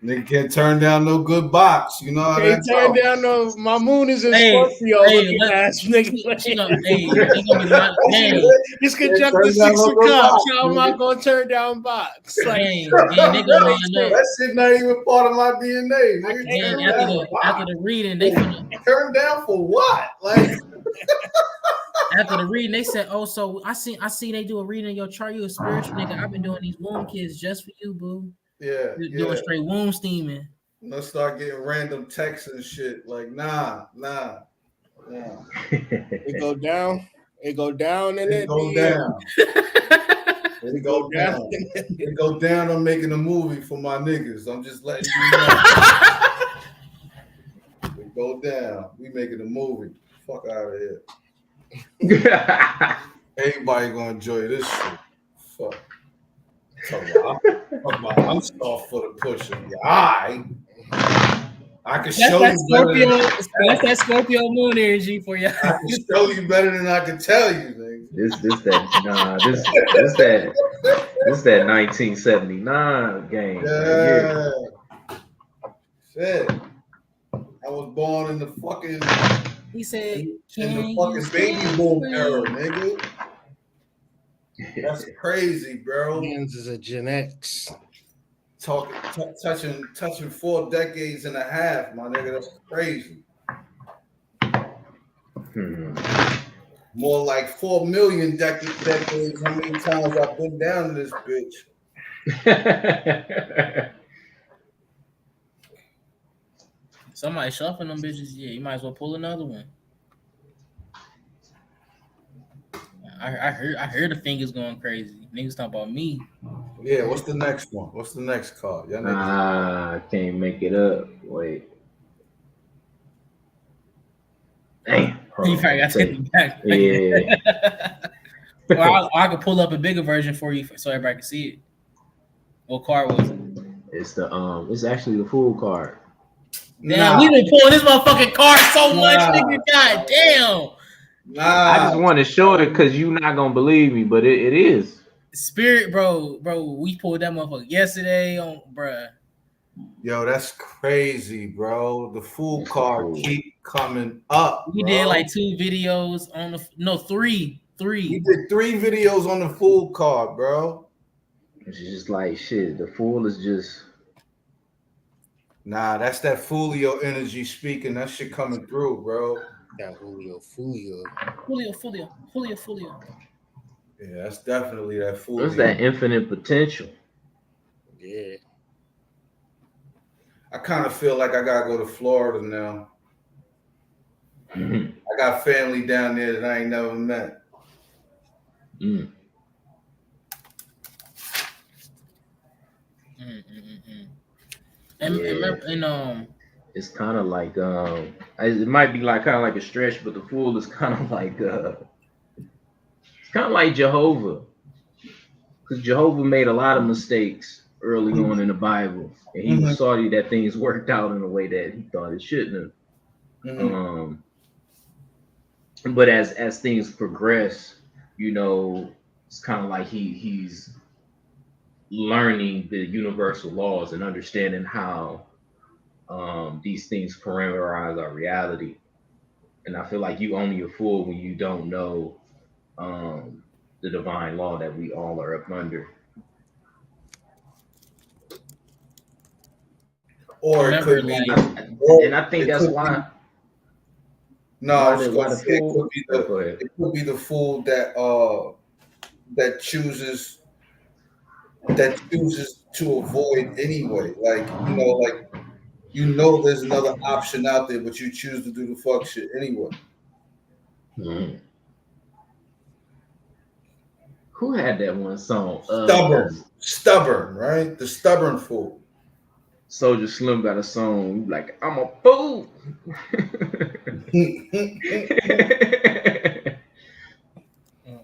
Nigga can't turn down no good box. You know how They that turn goes. down no. My moon is in Hey, Scorpio. hey, Looking let- ass nigga. She gonna be like, This Turn conjunctive down 6 no of good cups. box, Y'all nigga. not gonna turn down box. Like, dang, they gonna line up. That shit not even part of my DNA. Nigga. And Turn down the box. after the reading, they finna, Turn down for what? Like after the reading, they said, "Oh, so I see they do a reading of your chart. You a spiritual nigga. I've been doing these womb kids just for you, boo. yeah, Doing straight womb steaming." Let's start getting random texts and shit. Like, nah. it go down. It go down and It go down. It go down. It go down. I'm making a movie for my niggas. I'm just letting you know. It go down. We making a movie. Fuck out of here. Everybody gonna enjoy this shit. Fuck. Talk about I'm soft for the pushing. I can show you better than That's that Scorpio moon energy for you. I can show you better than I can tell you, nigga. This that 1979 game. Yeah. Shit. I was born in the fucking He said, in the fucking baby boom era, nigga. That's crazy, bro. Hands is a Gen X. Touching 4 decades and a half, my nigga. That's crazy. More like 4 million decades. How many times I've been down to this bitch? somebody shuffling them bitches. Yeah, you might as well pull another one. I heard the fingers going crazy. Niggas talking about me. Yeah, what's the next one? What's the next card? Y'all niggas- I can't make it up. Wait. Damn. You probably got to take it back. Yeah. Well, I could pull up a bigger version for you so everybody can see it. What card was it? It's actually the full card. Damn, we been pulling this motherfucking card so much, nigga. God damn. I just want to show it because you're not gonna believe me, but it is. Spirit, bro, we pulled that motherfucker yesterday on, bruh. Yo, that's crazy, bro. The fool It's the card fool. keep coming up, We bro. did like 2 videos on the three. We did 3 videos on the fool card, bro. It's just like shit. The fool is just Nah, that's that Fulio energy speaking. That shit coming through, bro. That Julio. Julio. Yeah, that's definitely that Fulio. what's that infinite potential. Yeah. I kind of feel like I gotta go to Florida now. Mm. I got family down there that I ain't never met. And It's kind of like it might be like kind of like a stretch, but the fool is kind of like it's kind of like Jehovah, because Jehovah made a lot of mistakes early on in the Bible, and he was sorry that things worked out in a way that he thought it shouldn't have. But as things progress, you know, it's kind of like he's learning the universal laws and understanding how these things parameterize our reality. And I feel like you only a fool when you don't know the divine law that we all are up under. Or it remember, could be, like, And I think it that's could why. be- no, why I was the- why gonna the say fool- it could be Go ahead. it could be the fool that chooses to avoid anyway. Like, there's another option out there, but you choose to do the fuck shit anyway. Mhm. Who had that one song? Stubborn, right? The stubborn fool. Soldier Slim got a song like I'm a fool.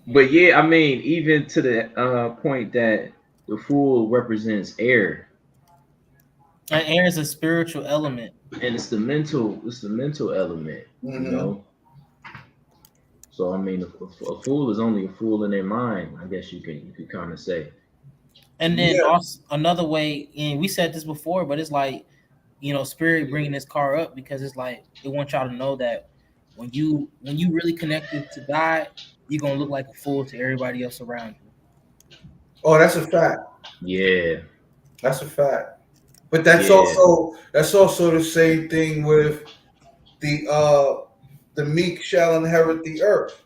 But yeah, I mean, even to the point that the fool represents air, and air is a spiritual element. and it's the mental element, you know. So I mean, a fool is only a fool in their mind, I guess you could kind of say. And then also another way, and we said this before, but it's like, you know, spirit bringing this car up because it's like it wants y'all to know that when you really connected to God, you're gonna look like a fool to everybody else around you. Oh, that's a fact. Yeah, that's a fact. But that's also the same thing with the meek shall inherit the earth.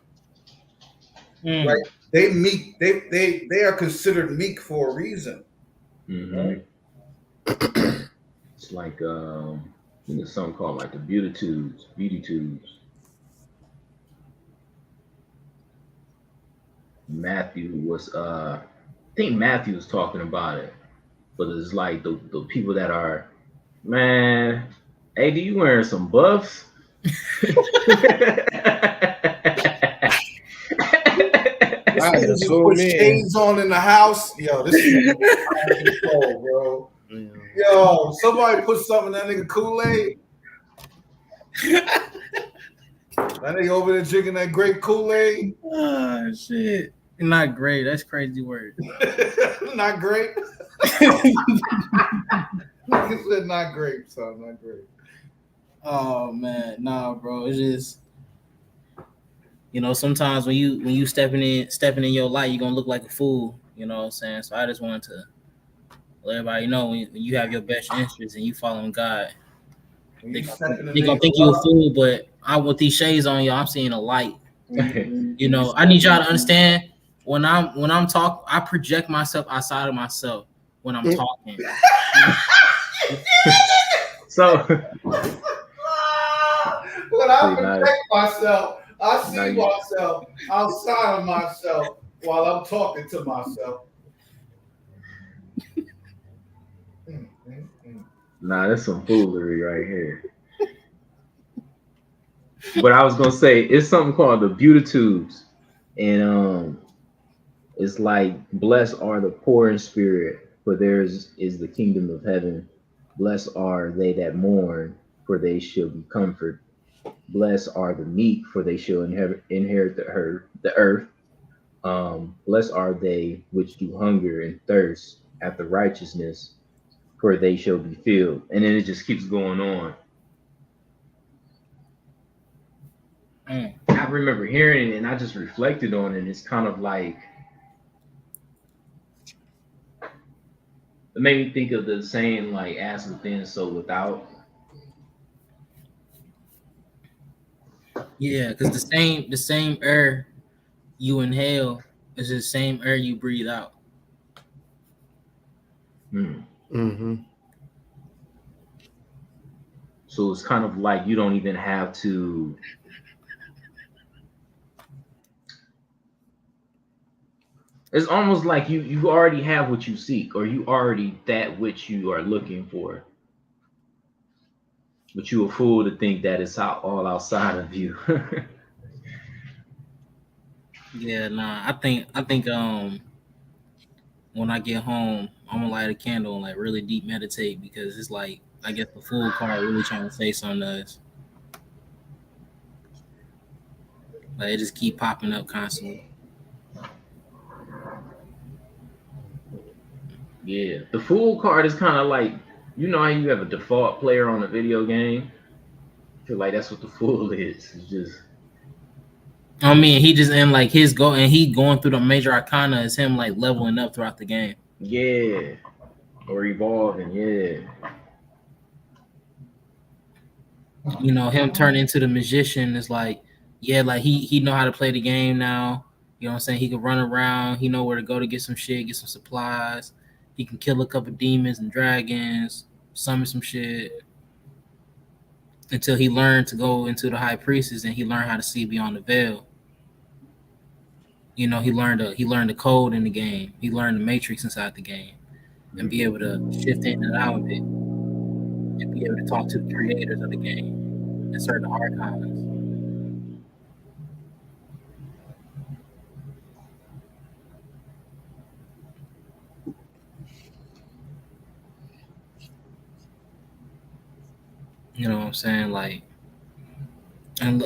Right? They meek. They are considered meek for a reason. Right? It's like there's something called like the Beatitudes. Matthew was I think Matthew was talking about it, but it's like the people that are, man, hey, do you wearing some buffs? This put shades on in the house. Yo, this is out of control, bro. Yo, somebody put something in that nigga Kool-Aid. That nigga over there drinking that grape Kool-Aid. Oh shit. Not great. That's crazy word. Not great. Nigga said not great, son. Not great. Oh man, nah, bro. It's just, you know, sometimes when you stepping in your light, you're gonna look like a fool. You know what I'm saying? So I just wanted to let everybody know when you have your best interests and you following God, they gonna think you a fool, but with these shades on, I'm seeing a light. You know, I need y'all to understand when I'm talking, I project myself outside of myself when I'm talking. So when I project myself, I see myself outside of myself while I'm talking to myself. Nah, that's some foolery right here. But I was gonna say it's something called the Beatitudes, and it's like blessed are the poor in spirit, for theirs is the kingdom of heaven. Blessed are they that mourn, for they shall be comforted. Blessed are the meek, for they shall inherit the earth. Blessed are they which do hunger and thirst after righteousness, for they shall be filled. And then it just keeps going on. I remember hearing it and I just reflected on it. It's kind of like, it made me think of the saying like as within, so without. Yeah, because the same air you inhale is the same air you breathe out. Mm-hmm. So it's kind of like you don't even have to. It's almost like you already have what you seek, or you already that which you are looking for. But you a fool to think that it's all outside of you. Yeah, nah. I think when I get home, I'm gonna light a candle and like really deep meditate, because it's like I guess the full card really trying to say something to us. Like it just keep popping up constantly. Yeah, the fool card is kind of like, you know how you have a default player on a video game? I feel like that's what the fool is. It's just, I mean, he just and like his go and he going through the major arcana is him like leveling up throughout the game. yeah, or evolving, yeah. You know, him turning into the magician is like, yeah, like he know how to play the game now. You know what I'm saying? He can run around. He know where to go to get some shit, get some supplies. He can kill a couple demons and dragons, summon some shit. Until he learned to go into the high priestess and he learned how to see beyond the veil. You know, he learned the code in the game. He learned the matrix inside the game, and be able to shift in and out of it, and be able to talk to the creators of the game and certain archives. You know what I'm saying? Like, and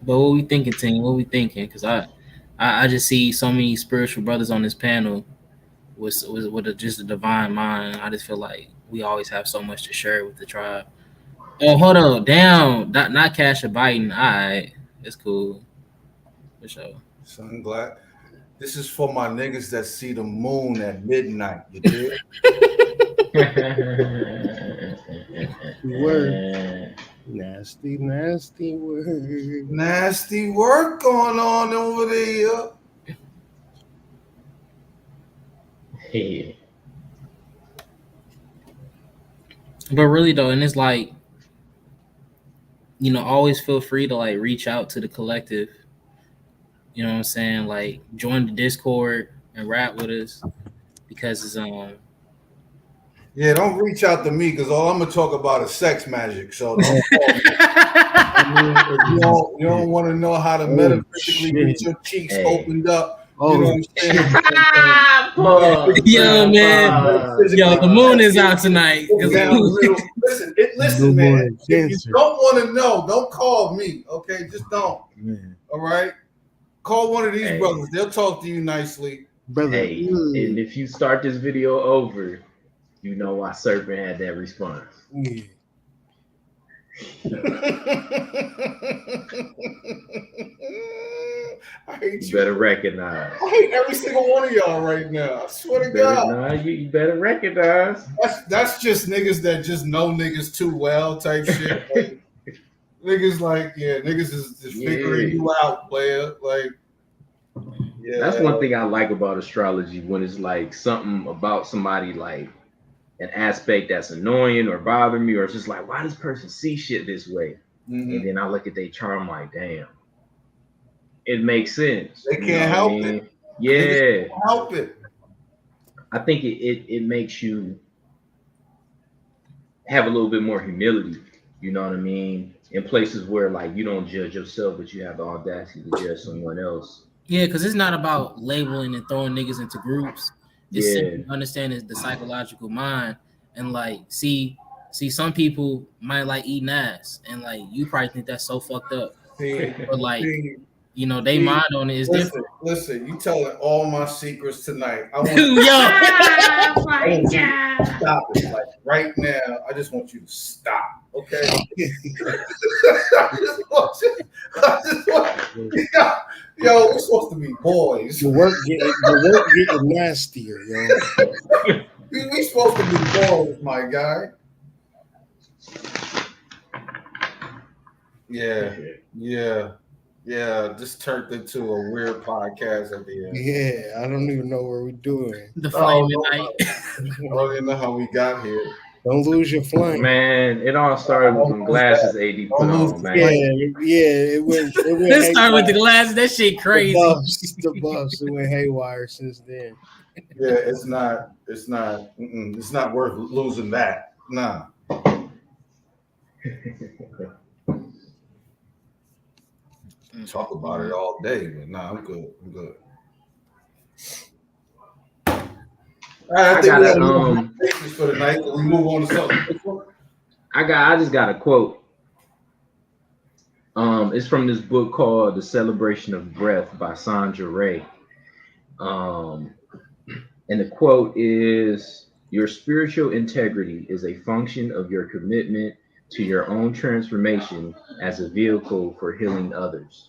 But what we thinking, team? What we thinking? Because I just see so many spiritual brothers on this panel with just a divine mind. I just feel like we always have so much to share with the tribe. Oh, hold on, down, not Cash or Biden. All right, it's cool for sure. Son, glad. This is for my niggas that see the moon at midnight. You dig? Word. Nasty word. Nasty work going on over there. Yeah. But really though, and it's like, you know, always feel free to like reach out to the collective. You know what I'm saying? Like join the Discord and rap with us, because it's Yeah, don't reach out to me, because all I'm gonna talk about is sex magic. So don't you don't want to know how to metaphysically get your cheeks opened up. You know what I'm saying? Yo, man. Yo, the moon is out tonight. Listen, man. If you don't want to know, don't call me. Okay, just don't. Man. All right. Call one of these brothers. They'll talk to you nicely. Brother. Hey, and if you start this video over, you know why Serpent had that response. Yeah. I hate you. Better recognize. I hate every single one of y'all right now. I swear to God. Nah, you better recognize. That's just niggas that just know niggas too well type shit. Like, niggas like, niggas is just figuring you out, player. Like, That's one thing I like about astrology, when it's like something about somebody, like an aspect that's annoying or bothering me, or it's just like, why does this person see shit this way? Mm-hmm. And then I look at their charm like, damn, it makes sense. They can't help it. Yeah, they can't help it. I think it makes you have a little bit more humility. You know what I mean? In places where like you don't judge yourself, but you have the audacity to judge someone else. Yeah, because it's not about labeling and throwing niggas into groups. It's simply understanding the psychological mind and like see See, some people might like eating ass, and like you probably think that's so fucked up. See, But like, see, you know, they see, mind on it is different. listen, you telling all my secrets tonight. I want Yo, Oh my I want you God. to stop it. Like right now, I just want you to stop. Okay. I just want yo, we're supposed to be boys. The work getting nastier, yo. We supposed to be boys, my guy. Yeah. This turned into a weird podcast at the end. Yeah, I don't even know where we're doing. the flaming no. night. I don't even know how we got here. Don't lose your flame. Man, it all started with them glasses AD put on, man. Yeah, it went Let's start with the haywire. glasses. That shit crazy. The buffs. It went haywire since then. Yeah, it's not worth losing that. Nah. Talk about it all day, but nah, I'm good. All right, I think we have basis for the night. Can we move on to something? I just got a quote. It's from this book called The Celebration of Breath by Sandra Ray. And the quote is, "Your spiritual integrity is a function of your commitment to your own transformation as a vehicle for healing others."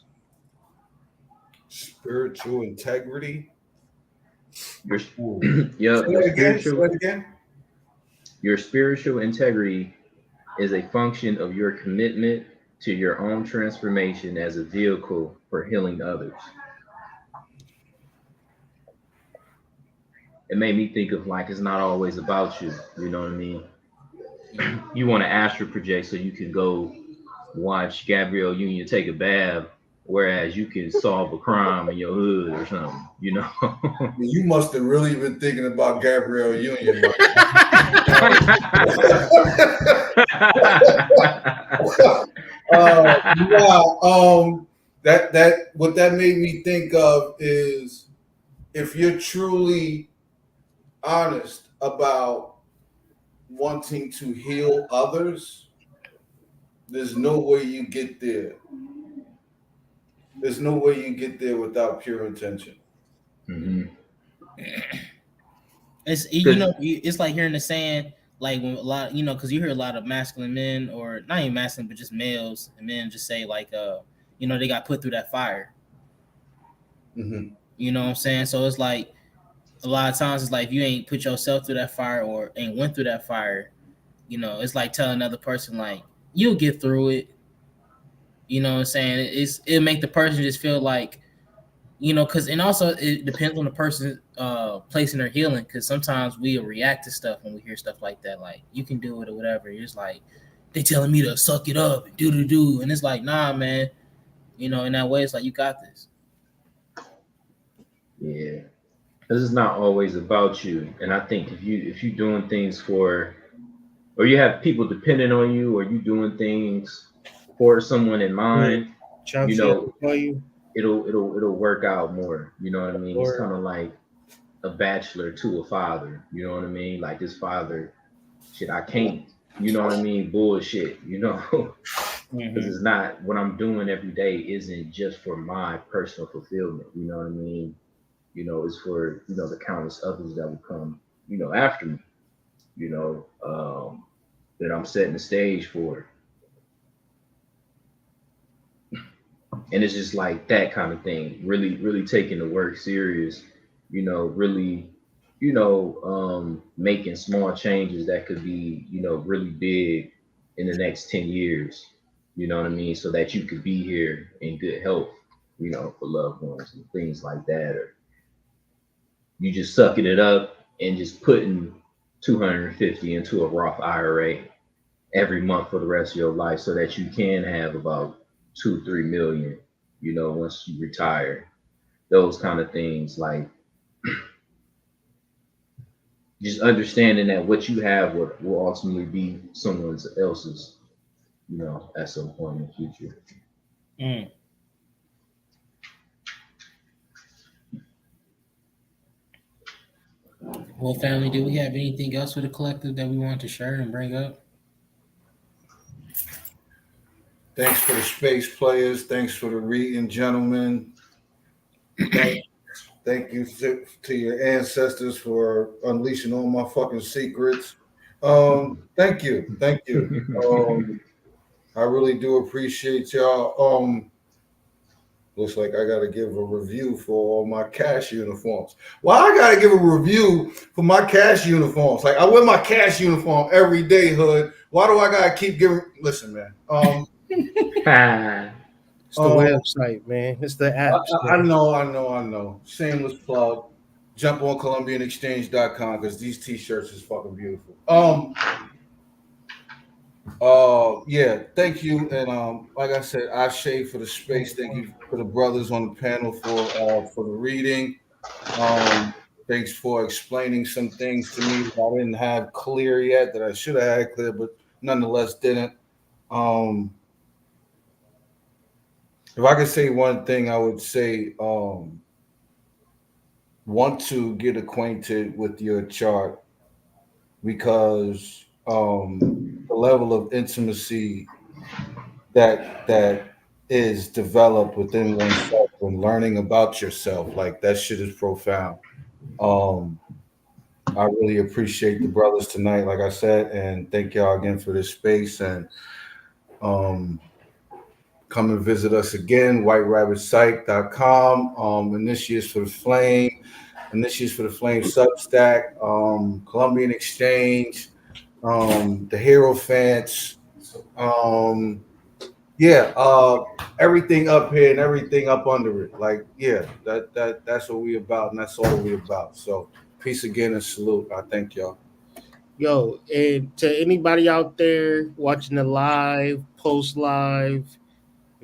Spiritual integrity. Your Say it again. Your spiritual integrity is a function of your commitment to your own transformation as a vehicle for healing others. It made me think of like, it's not always about you. You know what I mean? You want to astral project so you can go watch Gabrielle Union take a bath, whereas you can solve a crime in your hood or something, you know? You must have really been thinking about Gabrielle Union. That what that made me think of is, if you're truly honest about wanting to heal others, there's no way you get there. There's no way you get there without pure intention. Mm-hmm. It's it's like hearing the saying, like when a lot, because you hear a lot of masculine men, or not even masculine, but just males and men just say like, they got put through that fire. Mm-hmm. You know what I'm saying? So it's like a lot of times it's like if you ain't put yourself through that fire or ain't went through that fire, it's like telling another person like you'll get through it. You know what I'm saying? It'll make the person just feel like, because and also it depends on the person place in their healing, because sometimes we'll react to stuff when we hear stuff like that, like you can do it or whatever. It's like they telling me to suck it up and do, and it's like, nah, man. In that way, it's like you got this. Yeah, this is not always about you, and I think if you doing things for, or you have people depending on you, or you doing things for someone in mind, it'll work out more. You know what I mean? It's kind of like a bachelor to a father. You know what I mean? Like this father, shit, I can't. You know what I mean? Bullshit. Because it's not what I'm doing every day. Isn't just for my personal fulfillment. You know what I mean? It's for the countless others that will come after me. That I'm setting the stage for. And it's just like that kind of thing, really, really taking the work serious, really, making small changes that could be, really big in the next 10 years, you know what I mean? So that you could be here in good health, for loved ones and things like that. Or you just sucking it up and just putting $250 into a Roth IRA every month for the rest of your life so that you can have about 2-3 million, once you retire. Those kind of things, like just understanding that what you have will ultimately be someone else's, at some point in the future. Well, family, do we have anything else for the collective that we want to share and bring up? Thanks for the space players. Thanks for the reading, gentlemen. Thank you to your ancestors for unleashing all my fucking secrets. Thank you. I really do appreciate y'all. Looks like I gotta give a review for all my cash uniforms. Well, I gotta give a review for my cash uniforms. Like I wear my cash uniform every day, hood. Why do I gotta keep giving? Listen, man. It's the website, man. It's the app. I know. Shameless plug. Jump on ColumbianExchange.com because these t-shirts is fucking beautiful. Yeah, thank you. And like I said, Ashe for the space. Thank you for the brothers on the panel for the reading. Thanks for explaining some things to me that I didn't have clear yet, that I should have had clear, but nonetheless didn't. If I could say one thing, I would say want to get acquainted with your chart because the level of intimacy that is developed within oneself when learning about yourself, like that shit is profound. I really appreciate the brothers tonight, like I said, and thank y'all again for this space. And come and visit us again, whiterabbitpsych.com. Initiates for the Flame, Substack, Columbian Exchange, the Hierophants. Everything up here and everything up under it. Like, yeah, that's what we about, and that's all we about. So peace again and salute. I thank y'all. Yo, and to anybody out there watching the live, post live,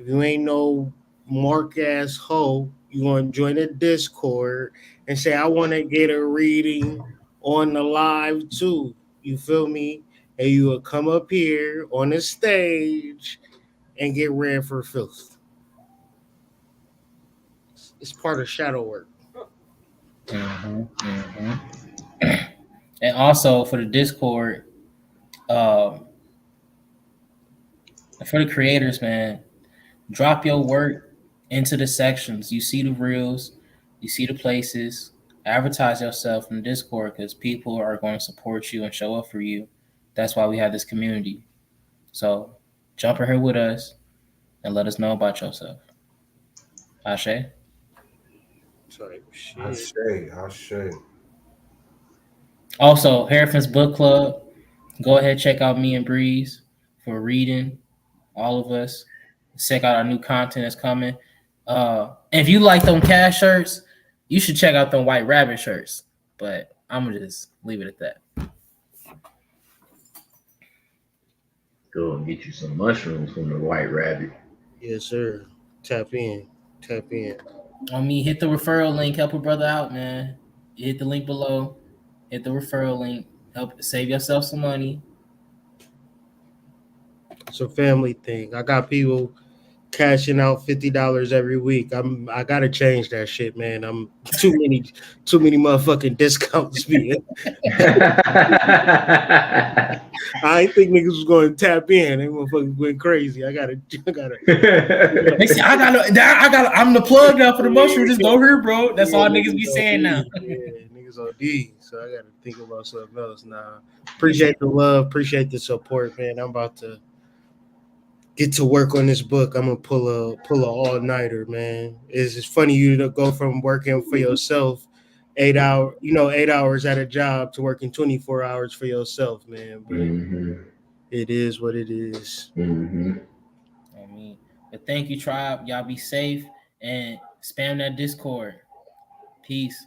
if you ain't no mark ass hoe, you want to join the Discord and say, I want to get a reading on the live too. You feel me? And you will come up here on the stage and get read for filth. It's part of shadow work. And also for the Discord, for the creators, man, drop your work into the sections. You see the reels, you see the places. Advertise yourself in the Discord because people are going to support you and show up for you. That's why we have this community. So jump in here with us and let us know about yourself. Ashe? Sorry, shit. Ashe. Also, Hierophants Book Club. Go ahead, check out me and Breeze for reading. All of us. Check out our new content that's coming. And if you like them cash shirts, you should check out them White Rabbit shirts. But I'm going to just leave it at that. Go and get you some mushrooms from the White Rabbit. Yes, sir. Tap in. On me, hit the referral link. Help a brother out, man. Hit the link below. Hit the referral link. Help save yourself some money. It's a family thing. I got people cashing out $50 every week. I gotta change that shit, man. I'm too many motherfucking discounts, man. I ain't think niggas was going to tap in. They motherfuckers went crazy. I gotta. I'm the plug now for the mushroom. Just go here, bro. That's all niggas be saying now. Yeah, niggas OD. So I gotta think about something else now. Appreciate the love. Appreciate the support, man. I'm about to get to work on this book. I'm gonna pull a all-nighter, man. It's funny you to go from working for yourself 8 hours at a job to working 24 hours for yourself, man. But it is what it is. But thank you, tribe. Y'all be safe and spam that Discord. Peace.